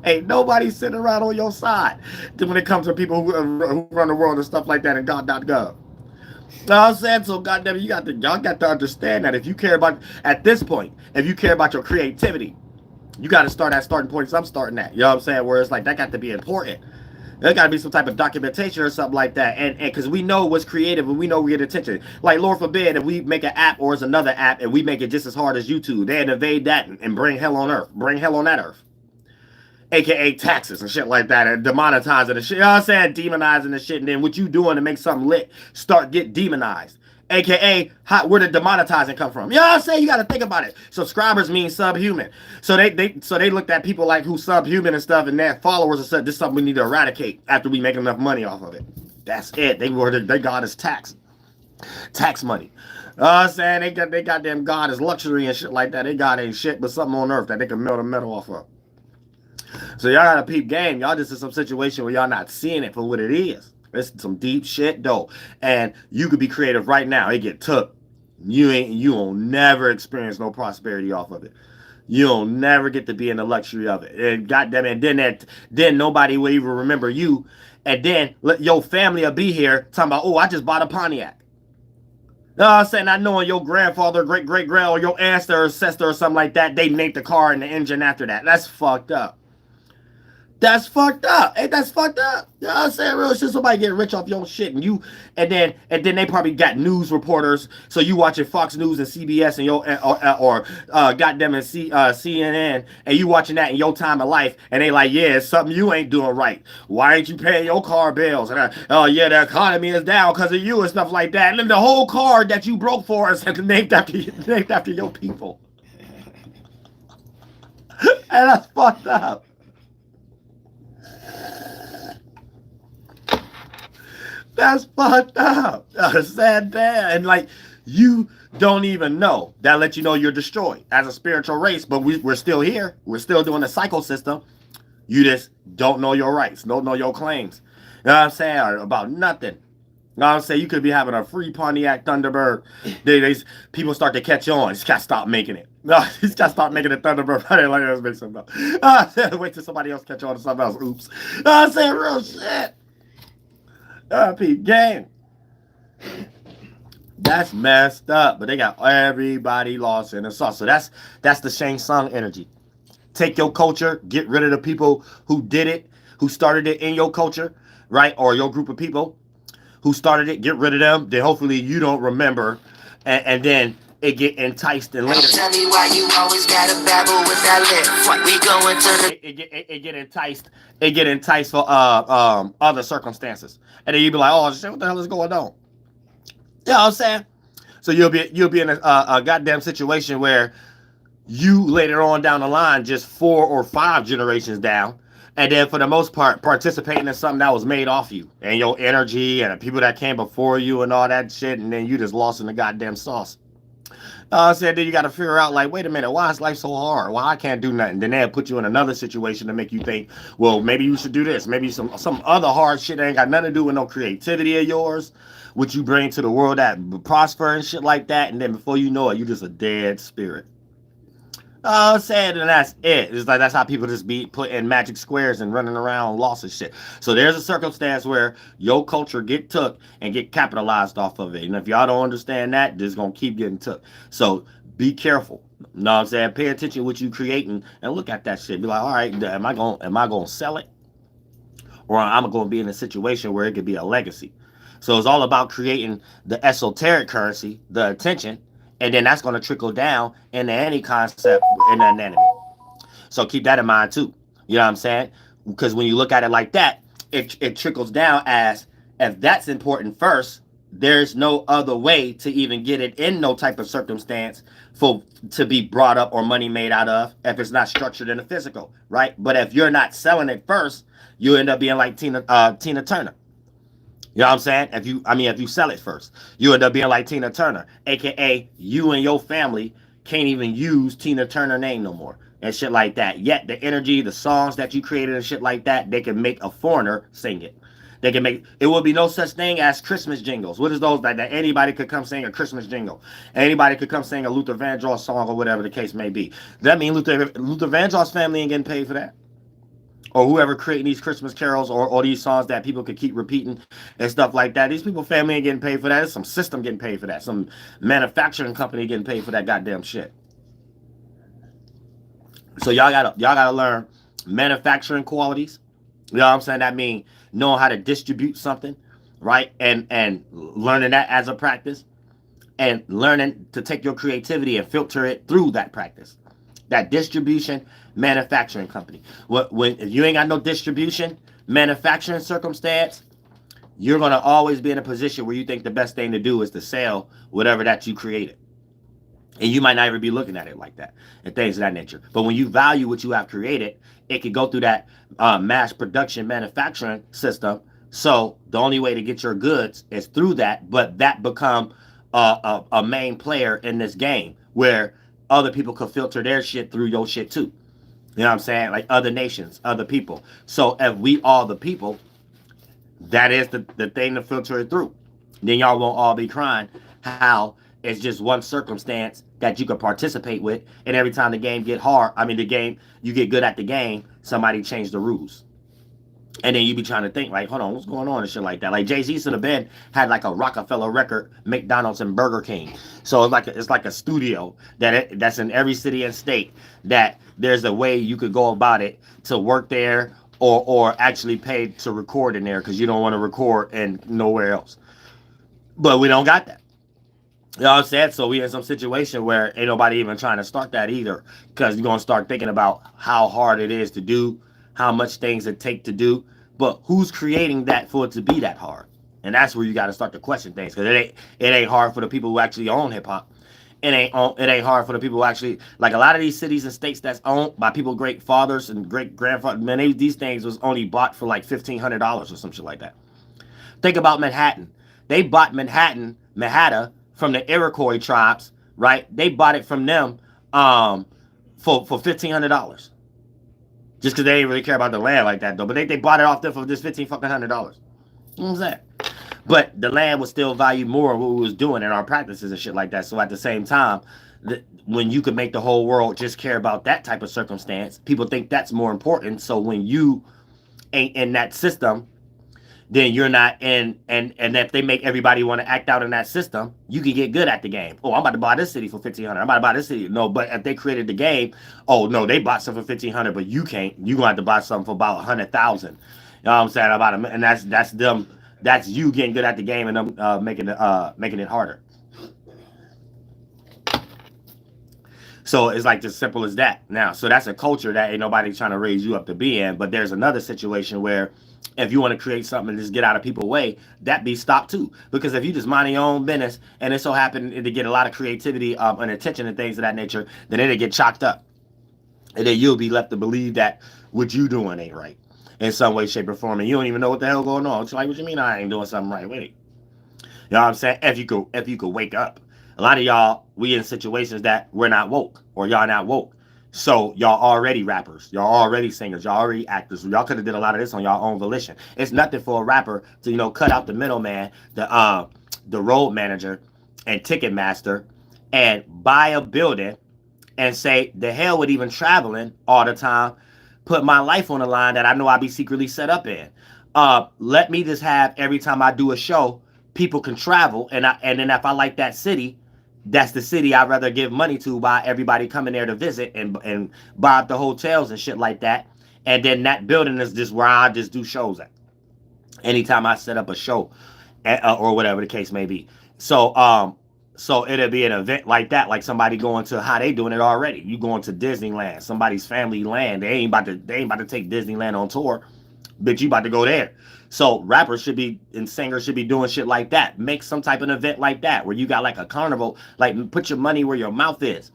Ain't nobody sitting around on your side when it comes to people who run the world and stuff like that and God.gov. You know what I'm saying? So goddamn, y'all got to understand that if you care about, at this point, if you care about your creativity, you got to start at starting points I'm starting at. You know what I'm saying? Where it's like, that got to be important. There got to be some type of documentation or something like that. And because we know what's creative and we know we get attention. Like, Lord forbid, if we make an app or it's another app and we make it just as hard as YouTube, they'd invade that and bring hell on earth. Bring hell on that earth. AKA taxes and shit like that, and demonetizing the shit. You know what I'm saying? Demonizing the shit, and then what you doing to make something lit get demonized. AKA, where did demonetizing come from? You know what I'm saying? You got to think about it. Subscribers mean subhuman. So they looked at people like who subhuman and stuff, and their followers and said, this is something we need to eradicate after we make enough money off of it. That's it. They got us tax money. I'm saying they got them God is luxury and shit like that. They God ain't shit but something on earth that they can melt a metal off of. So y'all gotta peep game. Y'all just in some situation where y'all not seeing it for what it is. It's some deep shit though. And you could be creative right now. It get took. You'll never experience no prosperity off of it. You'll never get to be in the luxury of it. And goddamn it, then nobody will even remember you. And then your family will be here talking about, oh, I just bought a Pontiac. No, I'm saying not knowing your grandfather, great-great-grand, or your ancestor or something like that, they named the car and the engine after that. That's fucked up. That's fucked up. Ain't that fucked up? You know what I'm saying? Real shit, somebody get rich off your shit and then they probably got news reporters. So you watching Fox News and CBS and or goddamn it, CNN, and you watching that in your time of life, and they like, yeah, it's something you ain't doing right. Why ain't you paying your car bills? And oh yeah, the economy is down because of you and stuff like that. And then the whole car that you broke for is named after your people. And that's fucked up. That's fucked up. Sad damn. And like, you don't even know. That lets you know you're destroyed as a spiritual race, but we're still here. We're still doing the cycle system. You just don't know your rights, don't know your claims. You know what I'm saying? Or about nothing. You know what I'm saying? You could be having a free Pontiac Thunderbird. People start to catch on. You just gotta stop making it. No, you just gotta stop making a Thunderbird. I didn't like let's make something up. Wait till somebody else catch on to something else. Oops. You know what I'm saying? Real shit. Peep game. That's messed up, but they got everybody lost in the sauce. So that's the Shang Tsung energy. Take your culture, get rid of the people who did it, who started it in your culture, right? Or your group of people who started it, get rid of them. Then hopefully you don't remember, and then it get enticed and later. Tell me why you always gotta babble with that lip. We going to the It get enticed for other circumstances, and then you be like, oh shit, what the hell is going on? You know what I'm saying? So you'll be in a goddamn situation where you later on down the line, just 4 or 5 generations down, and then for the most part participating in something that was made off you and your energy and the people that came before you and all that shit, and then you just lost in the goddamn sauce. Said then you got to figure out, like, wait a minute, why is life so hard? Why I can't do nothing? Then they'll put you in another situation to make you think, well, maybe you should do this. Maybe some other hard shit that ain't got nothing to do with no creativity of yours, what you bring to the world that prosper and shit like that. And then before you know it, you just a dead spirit. Said, and that's it. It's like that's how people just be put in magic squares and running around lost and shit. So there's a circumstance where your culture get took and get capitalized off of it. And if y'all don't understand that, this is gonna keep getting took. So be careful. You know what I'm saying? Pay attention to what you creating and look at that shit. Be like, all right, am I gonna sell it? Or I'm gonna be in a situation where it could be a legacy. So it's all about creating the esoteric currency, the attention. And then that's going to trickle down into any concept in an enemy. So keep that in mind too. You know what I'm saying? Because when you look at it like that, it trickles down as if that's important first, there's no other way to even get it in no type of circumstance to be brought up or money made out of if it's not structured in the physical, right? But if you're not selling it first, you end up being like Tina Turner. You know what I'm saying? If you sell it first, you end up being like Tina Turner, aka you and your family can't even use Tina Turner name no more and shit like that. Yet the energy, the songs that you created and shit like that, they can make a foreigner sing it. They can make it. Will be no such thing as Christmas jingles. What is those that anybody could come sing a Christmas jingle? Anybody could come sing a Luther Vandross song or whatever the case may be. That means Luther Vandross family ain't getting paid for that. Or whoever creating these Christmas carols or these songs that people could keep repeating and stuff like that. These people, family ain't getting paid for that. There's some system getting paid for that. Some manufacturing company getting paid for that goddamn shit. So y'all gotta learn manufacturing qualities. You know what I'm saying? That means knowing how to distribute something, right? And learning that as a practice. And learning to take your creativity and filter it through that practice. That distribution manufacturing company. If you ain't got no distribution manufacturing circumstance, you're going to always be in a position where you think the best thing to do is to sell whatever that you created. And you might not even be looking at it like that and things of that nature. But when you value what you have created, it can go through that mass production manufacturing system. So the only way to get your goods is through that, but that become a main player in this game where other people could filter their shit through your shit too. You know what I'm saying? Like other nations, other people. So if we all the people, that is the thing to filter it through. Then y'all won't all be crying how it's just one circumstance that you can participate with, and every time the game get hard, you get good at the game, somebody changed the rules. And then you be trying to think, like, hold on, what's going on and shit like that. Like Jay-Z should have been had like a Rockefeller record, McDonald's and Burger King. So it's like a studio that's in every city and state that there's a way you could go about it to work there or actually pay to record in there because you don't want to record and nowhere else. But we don't got that. You know what I'm saying? So we in some situation where ain't nobody even trying to start that either, because you're going to start thinking about how hard it is to do, how much things it take to do, but who's creating that for it to be that hard? And that's where you got to start to question things, because it ain't hard for the people who actually own hip hop. It ain't hard for the people who actually, like a lot of these cities and states that's owned by people great fathers and great grandfathers, man, these things was only bought for like $1,500 or some shit like that. Think about Manhattan. They bought Manhattan from the Iroquois tribes, right? They bought it from them for $1,500. Just because they didn't really care about the land like that, though. But they bought it off them for just $1,500. You know what I'm saying? But the land was still valued more of what we was doing in our practices and shit like that. So at the same time, when you could make the whole world just care about that type of circumstance, people think that's more important. So when you ain't in that system, then you're not in, and if they make everybody want to act out in that system, you can get good at the game. Oh, I'm about to buy this city for $1,500. I'm about to buy this city. No, but if they created the game, oh no, they bought something for $1,500, but you can't. You gonna have to buy something for about $100,000. You know what I'm saying? And that's them. That's you getting good at the game and them making it harder. So it's like as simple as that. Now, so that's a culture that ain't nobody trying to raise you up to be in. But there's another situation where if you want to create something and just get out of people's way, that be stopped too. Because if you just mind your own business and it so happen to get a lot of creativity and attention and things of that nature, then it'll get chalked up. And then you'll be left to believe that what you doing ain't right in some way, shape, or form. And you don't even know what the hell going on. It's like, what you mean I ain't doing something right with it? You know what I'm saying? If you could wake up. A lot of y'all, we in situations that we're not woke, or y'all not woke. So y'all already rappers, y'all already singers, y'all already actors. Y'all could have did a lot of this on y'all own volition. It's nothing for a rapper to, cut out the middleman, the road manager and Ticketmaster, and buy a building and say, the hell with even traveling all the time, put my life on the line that I know I'll be secretly set up in. Let me just have, every time I do a show, people can travel, and then if I like that city, that's the city I'd rather give money to by everybody coming there to visit and buy up the hotels and shit like that. And then that building is just where I just do shows at. Anytime I set up a show or whatever the case may be. So it'll be an event like that, like somebody going to how they doing it already. You going to Disneyland, somebody's family land. They ain't about to take Disneyland on tour. Bitch, you about to go there. So rappers and singers should be doing shit like that. Make some type of event like that where you got like a carnival, like put your money where your mouth is.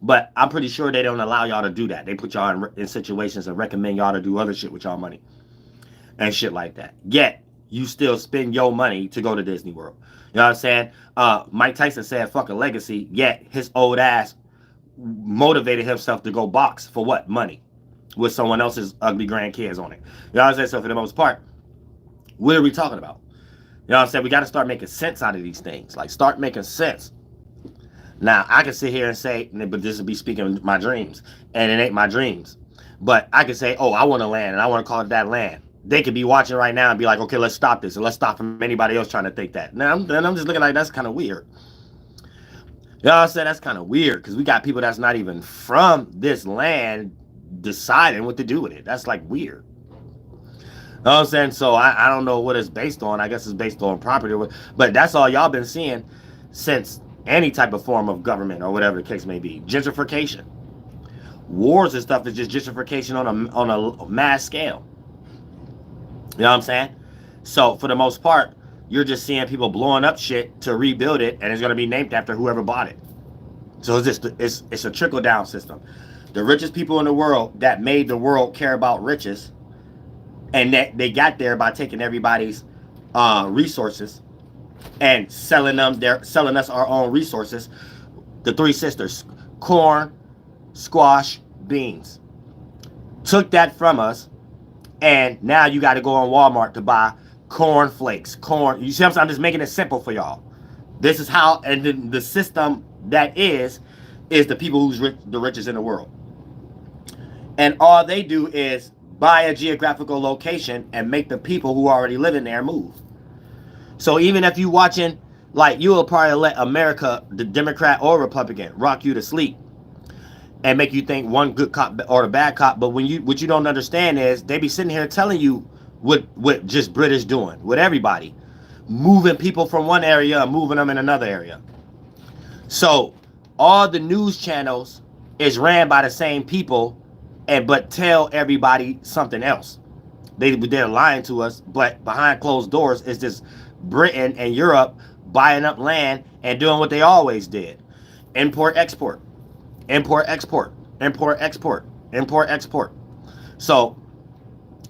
But I'm pretty sure they don't allow y'all to do that. They put y'all in situations and recommend y'all to do other shit with y'all money and shit like that. Yet you still spend your money to go to Disney World. You know what I'm saying? Mike Tyson said fuck a legacy, yet his old ass motivated himself to go box for what? Money. With someone else's ugly grandkids on it. You know what I'm saying? So for the most part, what are we talking about? You know what I'm saying? We got to start making sense out of these things. Like, start making sense. Now, I can sit here and say, but this would be speaking my dreams. And it ain't my dreams. But I can say, oh, I want to land, and I want to call it that land. They could be watching right now and be like, okay, let's stop this. And let's stop from anybody else trying to think that. Now, I'm just looking like that's kind of weird. You know what I'm saying? That's kind of weird. Because we got people that's not even from this land deciding what to do with it. That's like weird. You know what I'm saying? So I don't know what it's based on. I guess it's based on property. But that's all y'all been seeing since any type of form of government or whatever the case may be. Gentrification. Wars and stuff is just gentrification on a mass scale. You know what I'm saying? So for the most part, you're just seeing people blowing up shit to rebuild it, and it's going to be named after whoever bought it. So it's a trickle down system. The richest people in the world that made the world care about riches, and that they got there by taking everybody's resources and selling us our own resources. The three sisters, corn, squash, beans, took that from us, and now you got to go on Walmart to buy corn flakes, corn. You see what I'm saying? I'm just making it simple for y'all. This is how, and then the system that is the people who's the richest in the world. And all they do is buy a geographical location and make the people who already live in there move. So even if you watching, like, you will probably let America, the Democrat or Republican, rock you to sleep and make you think one good cop or the bad cop. But what you don't understand is they be sitting here telling you what just British doing with everybody, moving people from one area and moving them in another area. So all the news channels is ran by the same people, but tell everybody something else. They're lying to us, but behind closed doors is just Britain and Europe buying up land and doing what they always did. Import, export. Import, export. Import, export. Import, export. So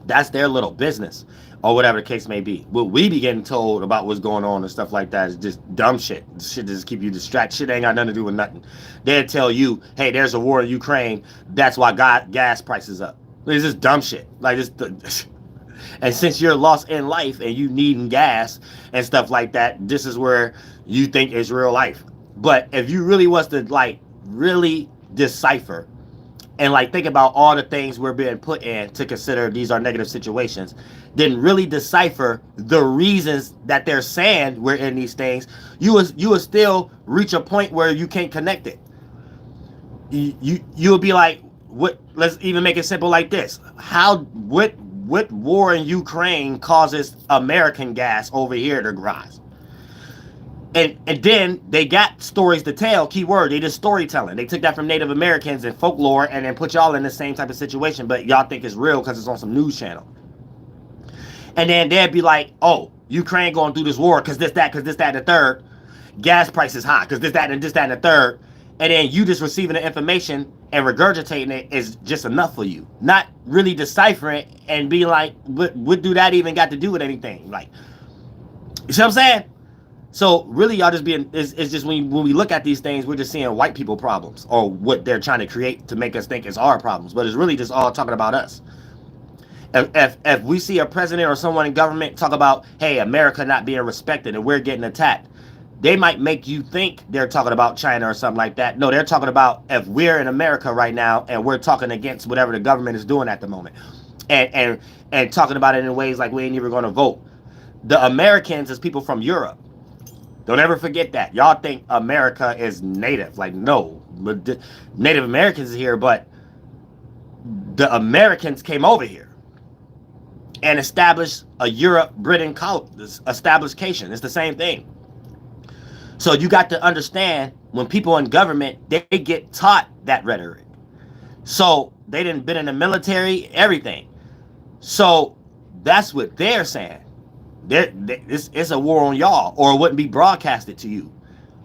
that's their little business, or whatever the case may be. What we be getting told about what's going on and stuff like that is just dumb shit. Shit just keep you distracted. Shit ain't got nothing to do with nothing. They'll tell you, hey, there's a war in Ukraine. That's why gas prices up. It's just dumb shit. Like this. And since you're lost in life and you needing gas and stuff like that, this is where you think is real life. But if you really was to like really decipher and like think about all the things we're being put in to consider these are negative situations, then really decipher the reasons that they're saying we're in these things, you will still reach a point where you can't connect it. You'll be like, what? Let's even make it simple like this. What war in Ukraine causes American gas over here to rise? And then they got stories to tell. Keyword, they just storytelling. They took that from Native Americans and folklore and then put y'all in the same type of situation, but y'all think it's real because it's on some news channel. And then they'd be like, oh, Ukraine going through this war because this, that, and the third. Gas prices high because this, that, and the third. And then you just receiving the information and regurgitating it is just enough for you. Not really deciphering it and be like, what do that even got to do with anything? Like, you see what I'm saying? So really, y'all just being, it's just when we look at these things, we're just seeing white people problems or what they're trying to create to make us think it's our problems. But it's really just all talking about us. If we see a president or someone in government talk about, hey, America not being respected and we're getting attacked, they might make you think they're talking about China or something like that. No, they're talking about if we're in America right now and we're talking against whatever the government is doing at the moment, and talking about it in ways like we ain't even going to vote. The Americans is people from Europe. Don't ever forget that. Y'all think America is native. Like, no, Native Americans is here, but the Americans came over here and established a Europe-Britain establishcation. It's the same thing. So you got to understand, when people in government, they get taught that rhetoric. So they didn't been in the military, everything. So that's what they're saying. It's a war on y'all, or it wouldn't be broadcasted to you.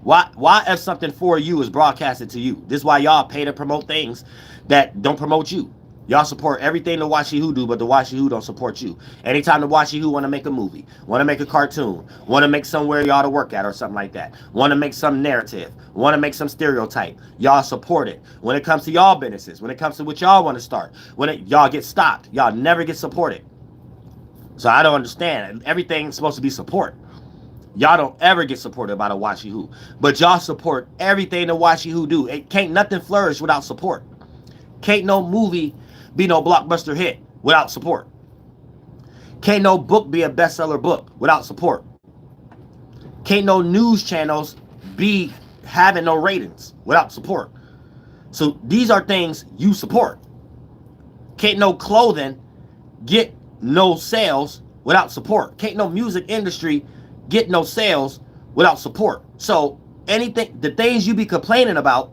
Why if something for you is broadcasted to you? This is why y'all pay to promote things that don't promote you. Y'all support everything the Washi Who do, but the Washi Who don't support you. Anytime the Washi Who want to make a movie, want to make a cartoon, want to make somewhere y'all to work at or something like that, want to make some narrative, want to make some stereotype, y'all support it. When it comes to y'all businesses, when it comes to what y'all want to start, y'all get stopped, y'all never get supported. So I don't understand. Everything's supposed to be support. Y'all don't ever get supported by the Washi Who, but y'all support everything the Washi Who do. It can't nothing flourish without support. Can't no movie be no blockbuster hit without support. Can't no book be a bestseller book without support. Can't no news channels be having no ratings without support. So these are things you support. Can't no clothing get no sales without support. Can't no music industry get no sales without support. So anything, the things you be complaining about,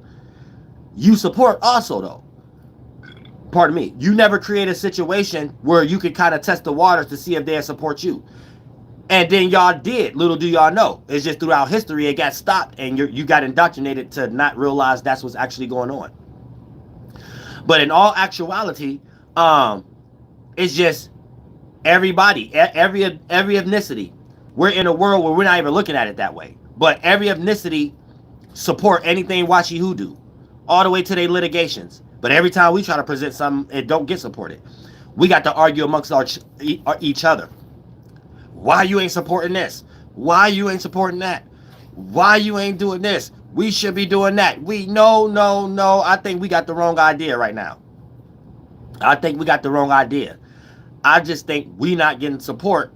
you support also though. Pardon me. You never create a situation where you can kind of test the waters to see if they'll support you. And then y'all did. Little do y'all know. It's just throughout history it got stopped, and you got indoctrinated to not realize that's what's actually going on. But in all actuality, it's just everybody, every ethnicity. We're in a world where we're not even looking at it that way. But every ethnicity support anything Washi Who do, all the way to their litigations. But every time we try to present something, it don't get supported. We got to argue amongst each other. Why you ain't supporting this? Why you ain't supporting that? Why you ain't doing this? We should be doing that. No. I think we got the wrong idea right now. I think we got the wrong idea. I just think we not getting support,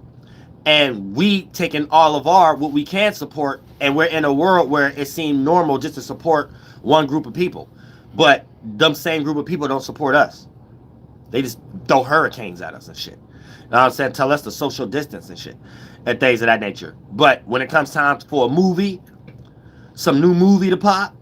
and we taking all of what we can support, and we're in a world where it seemed normal just to support one group of people. But them same group of people don't support us. They just throw hurricanes at us and shit. You know what I'm saying? Tell us to social distance and shit and things of that nature. But when it comes time for a movie, some new movie to pop,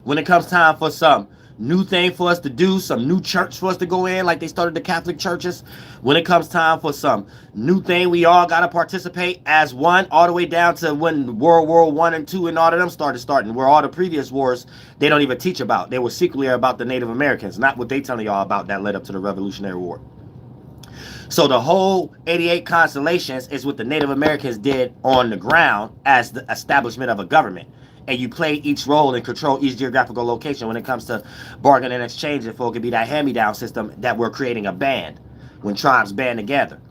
when it comes time for some new thing for us to do, some new church for us to go in, like they started the Catholic churches, when it comes time for some new thing we all got to participate as one, all the way down to when World War I and II and all of them starting, where all the previous wars they don't even teach about. They were secretly about the Native Americans, not what they telling y'all about that led up to the Revolutionary War. So the whole 88 constellations is what the Native Americans did on the ground as the establishment of a government. And you play each role and control each geographical location when it comes to bargain and exchange. If it could be that hand-me-down system that we're creating a band when tribes band together.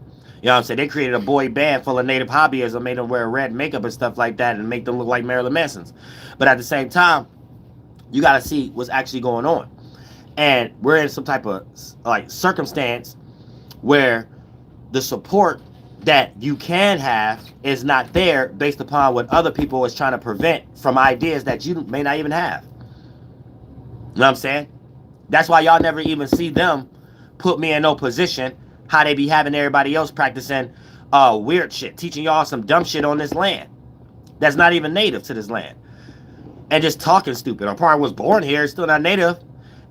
You know what I'm saying? They created a boy band full of native hobbyists and made them wear red makeup and stuff like that and make them look like Marilyn Mansons. But at the same time, you got to see what's actually going on. And we're in some type of like circumstance where the support that you can have is not there based upon what other people is trying to prevent from ideas that you may not even have. You know what I'm saying? That's why y'all never even see them put me in no position how they be having everybody else practicing weird shit, teaching y'all some dumb shit on this land that's not even native to this land. And just talking stupid. I probably was born here, still not native.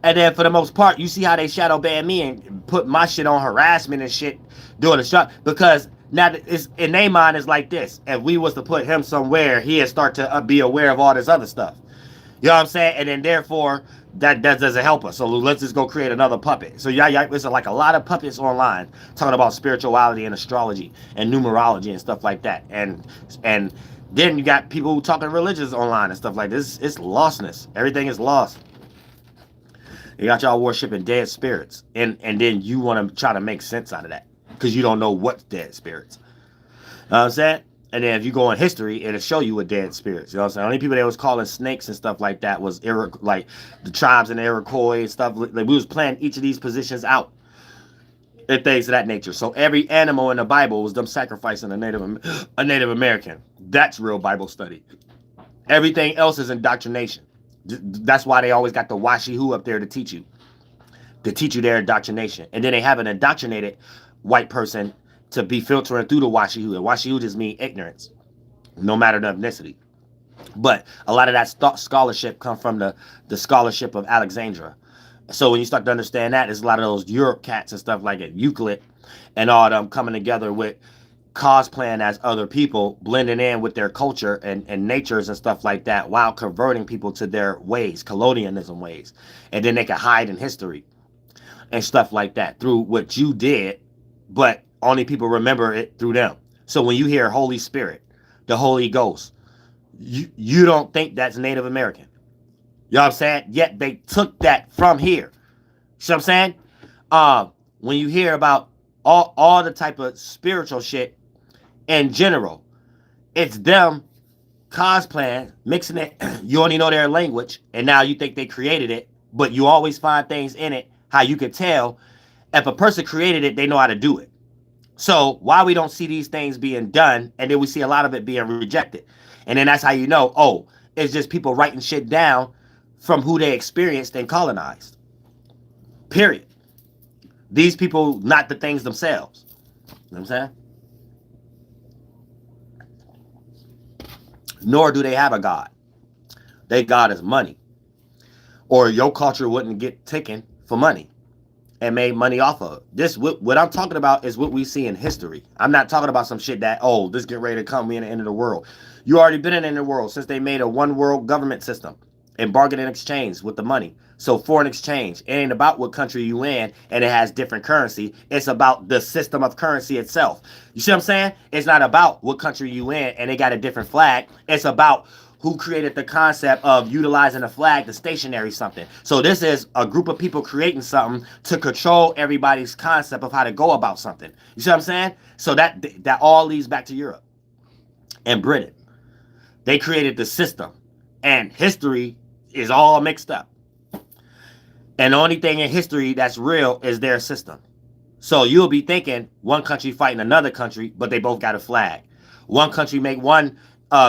And then for the most part, you see how they shadow ban me and put my shit on harassment and shit doing the shot. Because now it's, in their mind is like this. If we was to put him somewhere, he'd start to be aware of all this other stuff. You know what I'm saying? And then therefore, that doesn't help us. So let's just go create another puppet. So yeah, it's like a lot of puppets online talking about spirituality and astrology and numerology and stuff like that. And then you got people talking religions online and stuff like this. It's lostness. Everything is lost. You got y'all worshiping dead spirits. And then you want to try to make sense out of that. Because you don't know what's dead spirits. You know what I'm saying? And then if you go in history, it'll show you what dead spirits. You know what I'm saying? Only people that was calling snakes and stuff like that was like the tribes in the Iroquois and stuff. Like we was playing each of these positions out. And things of that nature. So every animal in the Bible was them sacrificing a Native American. That's real Bible study. Everything else is indoctrination. That's why they always got the Washi Who up there to teach you their indoctrination. And then they have an indoctrinated white person to be filtering through the Washi Who. And Washi Who just means ignorance, no matter the ethnicity. But a lot of that scholarship come from the scholarship of Alexandria. So when you start to understand that, there's a lot of those Europe cats and stuff like it, Euclid and all of them coming together with cosplaying as other people, blending in with their culture and natures and stuff like that while converting people to their ways, colonialism ways. And then they can hide in history and stuff like that through what you did, but only people remember it through them. So when you hear Holy Spirit, the Holy Ghost, you don't think that's Native American. You know what I'm saying? Yet they took that from here. See what I'm saying? When you hear about all the type of spiritual shit in general, it's them cosplaying, mixing it. You only know their language, and now you think they created it, but you always find things in it, how you could tell if a person created it, they know how to do it. So why we don't see these things being done, and then we see a lot of it being rejected. And then that's how you know, oh, it's just people writing shit down from who they experienced and colonized. Period. These people, not the things themselves. You know what I'm saying? Nor do they have a God. Their God is money. Or your culture wouldn't get taken for money. and made money off of. This what I'm talking about is what we see in history. I'm not talking about some shit that, oh, this get ready to come, we in the end of the world. You already been in the end of the world since they made a one world government system and bargain and exchange with the money. So foreign exchange, it ain't about what country you in and it has different currency. It's about the system of currency itself. You see what I'm saying? It's not about what country you in and they got a different flag. It's about who created the concept of utilizing a flag to stationary something. So this is a group of people creating something to control everybody's concept of how to go about something. You see what I'm saying? So that all leads back to Europe and Britain. They created the system, and history is all mixed up. And the only thing in history that's real is their system. So you'll be thinking one country fighting another country, but they both got a flag. One country make one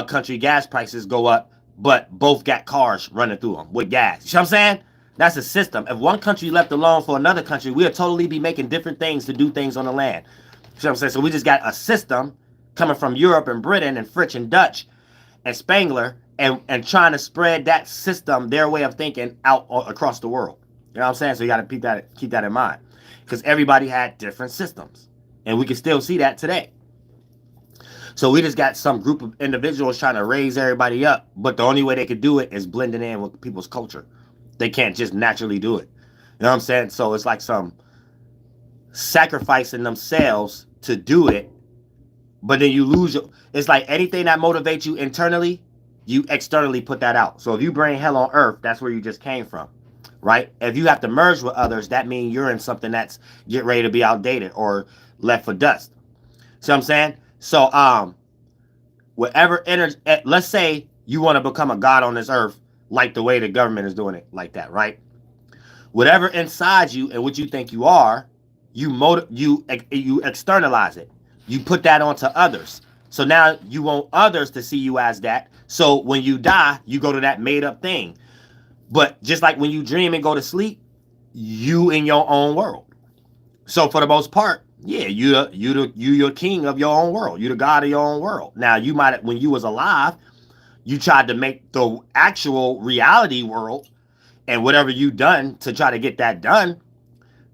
country gas prices go up, but both got cars running through them with gas. You know what I'm saying? That's a system. If one country left alone for another country, we'll totally be making different things to do things on the land. You know what I'm saying? So we just got a system coming from Europe and Britain and French and Dutch and Spangler and trying to spread that system, their way of thinking, out across the world. You know what I'm saying? So you got to keep that in mind. Because everybody had different systems. And we can still see that today. So we just got some group of individuals trying to raise everybody up. But the only way they could do it is blending in with people's culture. They can't just naturally do it. You know what I'm saying? So it's like some sacrificing themselves to do it. But then you lose your... It's like anything that motivates you internally, you externally put that out. So if you bring hell on earth, that's where you just came from. Right? If you have to merge with others, that means you're in something that's get ready to be outdated or left for dust. See what I'm saying? So, whatever energy, let's say you want to become a god on this earth, like the way the government is doing it, like that, right? Whatever inside you and what you think you are, you externalize it. You put that onto others. So now you want others to see you as that. So when you die, you go to that made up thing. But just like when you dream and go to sleep, you in your own world. So for the most part, yeah, you're king of your own world. You're the god of your own world. Now you might, when you was alive, you tried to make the actual reality world and whatever you done to try to get that done.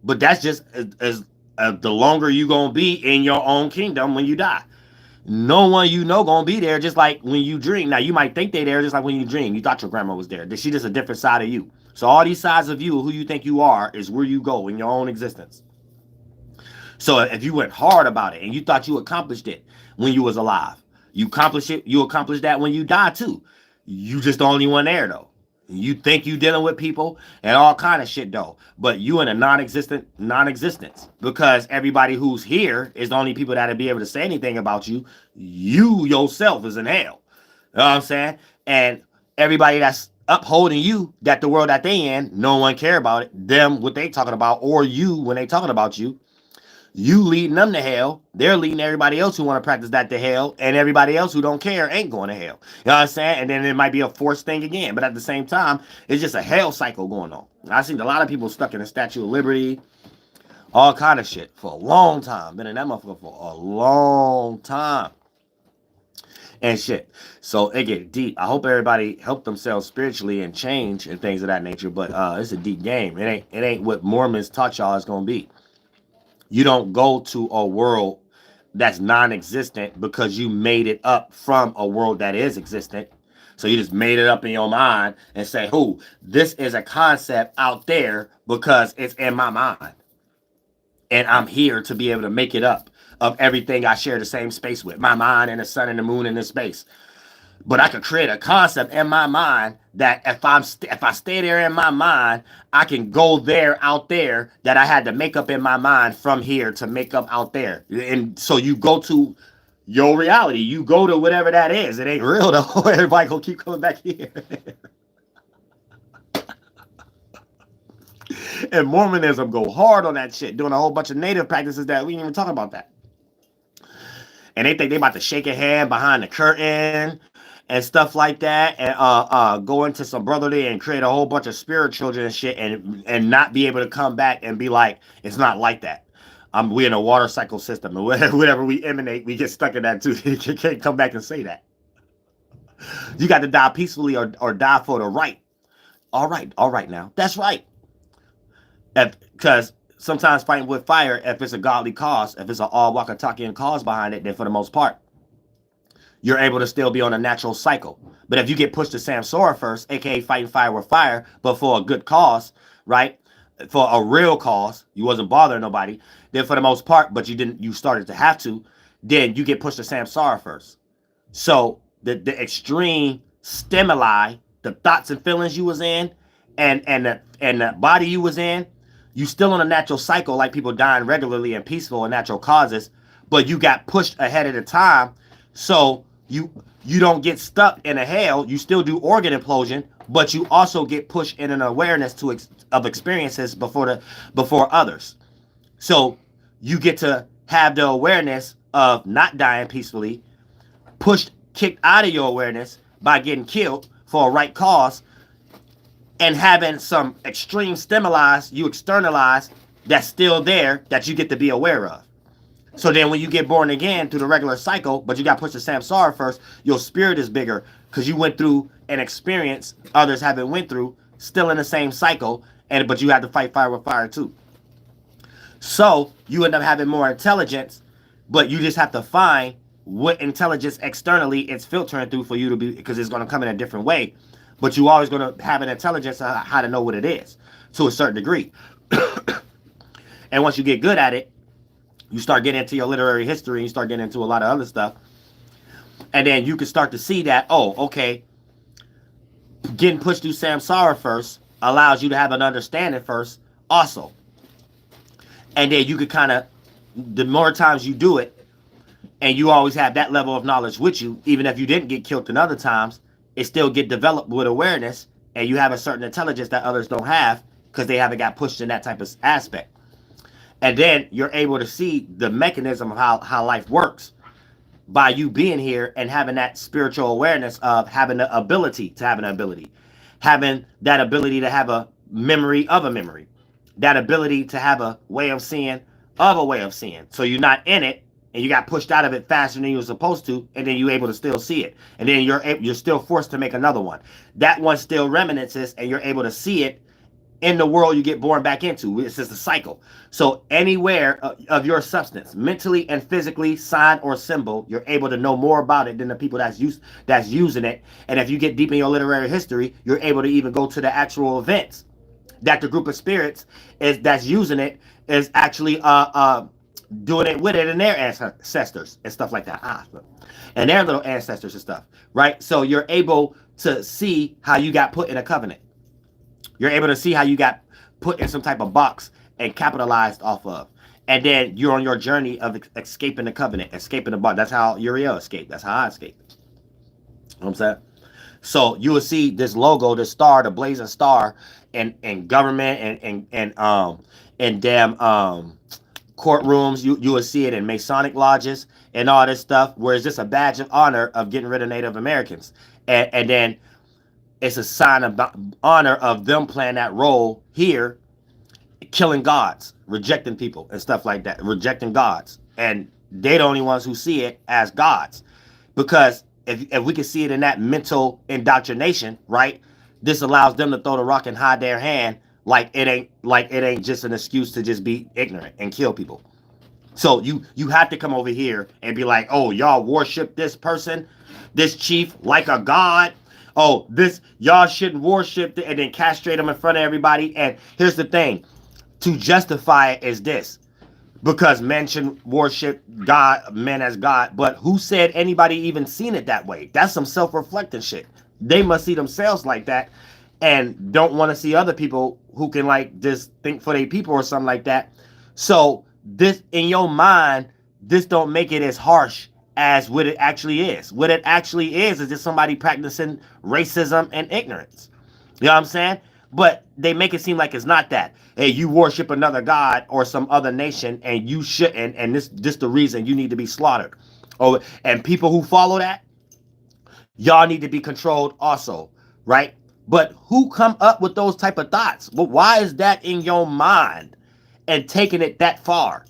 But that's just as the longer you gonna be in your own kingdom when you die. No one you know gonna be there, just like when you dream. Now you might think they there, just like when you dream. You thought your grandma was there. She just a different side of you. So all these sides of you, who you think you are, is where you go in your own existence. So if you went hard about it and you thought you accomplished it when you was alive, you accomplished it. You accomplished that when you die too. You just the only one there though. You think you dealing with people and all kind of shit though, but you in a non-existence because everybody who's here is the only people that'll be able to say anything about you. You yourself is in hell. You know what I'm saying? And everybody that's upholding you, that the world that they in, no one care about it. Them, what they talking about, or you when they talking about you. You leading them to hell. They're leading everybody else who want to practice that to hell. And everybody else who don't care ain't going to hell. You know what I'm saying? And then it might be a forced thing again. But at the same time, it's just a hell cycle going on. I've seen a lot of people stuck in the Statue of Liberty. All kind of shit for a long time. Been in that motherfucker for a long time. And shit. So it get deep. I hope everybody help themselves spiritually and change and things of that nature. But it's a deep game. It ain't what Mormons taught y'all it's going to be. You don't go to a world that's non-existent because you made it up from a world that is existent. So you just made it up in your mind and say, "Oh, this is a concept out there because it's in my mind. And I'm here to be able to make it up of everything I share the same space with. My mind and the sun and the moon and the space. But I could create a concept in my mind that if I stay there in my mind, I can go there out there that I had to make up in my mind from here to make up out there. And so you go to your reality. You go to whatever that is. It ain't real though. Everybody gonna keep coming back here. And Mormonism go hard on that shit, doing a whole bunch of native practices that we ain't even talking about that. And they think they about to shake a hand behind the curtain and stuff like that, and go into some brotherly and create a whole bunch of spirit children and shit, and not be able to come back and be like, it's not like that. We in a water cycle system, and whatever we emanate, we get stuck in that too. You can't come back and say that. You got to die peacefully or die for the right. All right now. That's right. Because sometimes fighting with fire, if it's a godly cause, if it's an all walkie-talkie cause behind it, then for the most part, you're able to still be on a natural cycle. But if you get pushed to Samsara first, aka fighting fire with fire, but for a good cause, right? For a real cause, you wasn't bothering nobody, then for the most part, but you started to have to, then you get pushed to Samsara first. So the extreme stimuli, the thoughts and feelings you was in, and the body you was in, you still on a natural cycle, like people dying regularly and peaceful and natural causes, but you got pushed ahead of the time. So you don't get stuck in a hell. You still do organ implosion, but you also get pushed in an awareness of experiences before others. So you get to have the awareness of not dying peacefully, kicked out of your awareness by getting killed for a right cause, and having some extreme stimuli you externalize that's still there that you get to be aware of. So then when you get born again through the regular cycle, but you got pushed to Samsara first, your spirit is bigger because you went through an experience others haven't went through, still in the same cycle, but you have to fight fire with fire too. So you end up having more intelligence, but you just have to find what intelligence externally it's filtering through for you to be, because it's going to come in a different way. But you always going to have an intelligence on how to know what it is to a certain degree. And once you get good at it, you start getting into your literary history, and you start getting into a lot of other stuff. And then you can start to see that, oh, okay, getting pushed through Samsara first allows you to have an understanding first also. And then you could kind of, the more times you do it, and you always have that level of knowledge with you, even if you didn't get killed in other times, it still get developed with awareness, and you have a certain intelligence that others don't have because they haven't got pushed in that type of aspect. And then you're able to see the mechanism of how life works by you being here and having that spiritual awareness of having the ability to have an ability, having that ability to have a memory of a memory, that ability to have a way of seeing of a way of seeing. So you're not in it and you got pushed out of it faster than you were supposed to, and then you're able to still see it. And then you're still forced to make another one. That one still reminisces, and you're able to see it in the world you get born back into. It's just a cycle. So anywhere of your substance, mentally and physically, sign or symbol, you're able to know more about it than the people that's using it. And if you get deep in your literary history, you're able to even go to the actual events that the group of spirits that's using it is actually doing it with it and their ancestors and stuff like that. And their little ancestors and stuff, right? So you're able to see how you got put in a covenant. You're able to see how you got put in some type of box and capitalized off of. And then you're on your journey of escaping the covenant, escaping the box. That's how Uriel escaped. That's how I escaped. You know what I'm saying? So you will see this logo, this star, the blazing star, in government and damn courtrooms. You will see it in Masonic lodges and all this stuff, where it's just a badge of honor of getting rid of Native Americans. And then it's a sign of honor of them playing that role here, killing gods, rejecting people and stuff like that, rejecting gods. And they're the only ones who see it as gods. Because if we can see it in that mental indoctrination, right, this allows them to throw the rock and hide their hand like it ain't just an excuse to just be ignorant and kill people. So you have to come over here and be like, oh, y'all worship this person, this chief, like a god. Oh, this, y'all shouldn't worship it, and then castrate them in front of everybody. And here's the thing, to justify it is this, because men should worship God, men as God. But who said anybody even seen it that way? That's some self-reflecting shit. They must see themselves like that and don't want to see other people who can like just think for their people or something like that. So this, in your mind, this don't make it as harsh as what it actually is. What it actually is just somebody practicing racism and ignorance. You know what I'm saying? But they make it seem like it's not that. Hey, you worship another god or some other nation and you shouldn't, and this the reason you need to be slaughtered. Oh, and people who follow that, y'all need to be controlled also, right? But who come up with those type of thoughts? Well, why is that in your mind and taking it that far?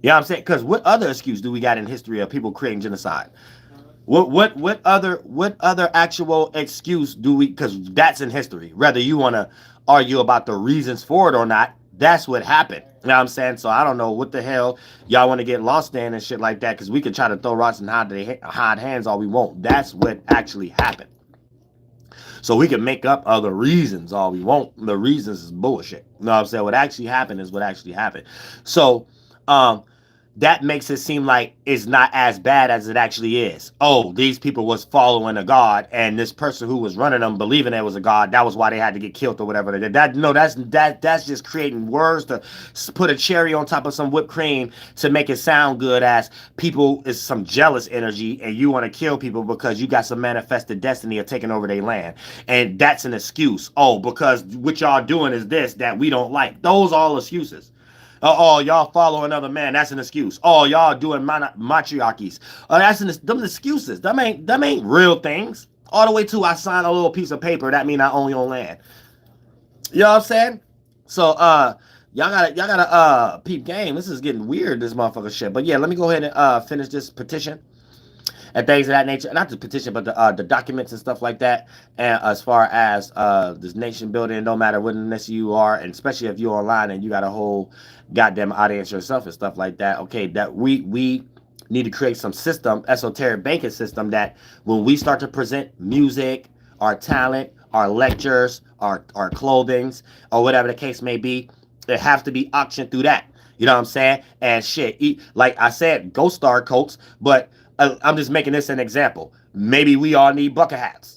You know what I'm saying? Because what other excuse do we got in history of people creating genocide? What other actual excuse do we? Because that's in history. Whether you want to argue about the reasons for it or not, That's what happened. You know what I'm saying? So I don't know what the hell y'all want to get lost in and shit like that, because we can try to throw rocks and hide hands all we want. That's what actually happened. So we can make up other reasons all we want. The reasons is bullshit. You know what I'm saying? What actually happened is what actually happened. So, that makes it seem like it's not as bad as it actually is. Oh, these people was following a god, and this person who was running them believing there was a god. That was why they had to get killed or whatever they did. That's just creating words to put a cherry on top of some whipped cream to make it sound good. As people is some jealous energy, and you want to kill people because you got some manifested destiny of taking over their land, and that's an excuse. Oh, because what y'all doing is this that we don't like. Those are all excuses. Oh, y'all follow another man. That's an excuse. Oh, y'all doing matriarchies. Oh, them excuses. Them ain't real things. All the way to I sign a little piece of paper. That mean I own your land. You know what I'm saying? So y'all gotta peep game. This is getting weird. This motherfucker shit. But yeah, let me go ahead and finish this petition and things of that nature. Not the petition, but the documents and stuff like that. And as far as this nation building, no matter what nation you are, and especially if you're online and you got a whole goddamn audience yourself and stuff like that. Okay, that we need to create some system, esoteric banking system, that when we start to present music, our talent, our lectures, our clothings, or whatever the case may be, it has to be auctioned through that. You know what I'm saying? And shit, like I said, Ghost Star coats, but I'm just making this an example. Maybe we all need bucket hats.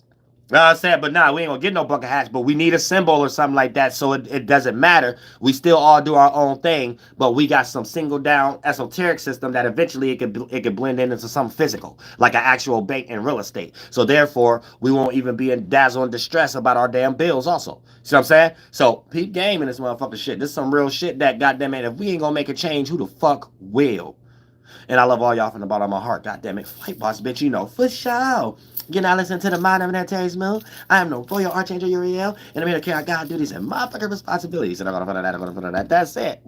You know what I'm saying? But nah, we ain't gonna get no bucket hats, but we need a symbol or something like that, so it doesn't matter. We still all do our own thing, but we got some single down esoteric system that eventually it could blend into something physical, like an actual bank and real estate. So therefore, we won't even be in dazzle and distress about our damn bills also. See what I'm saying? So peep game in this motherfucking shit. This is some real shit that, goddamn it, if we ain't gonna make a change, who the fuck will? And I love all y'all from the bottom of my heart. God damn it. Fight boss, bitch, you know, for sure. You're not listening to the mind of that Terry Smooth. I am no royal archangel Uriel, and I'm here to carry out God duties and motherfucking responsibilities. And I'm gonna put that. That's it.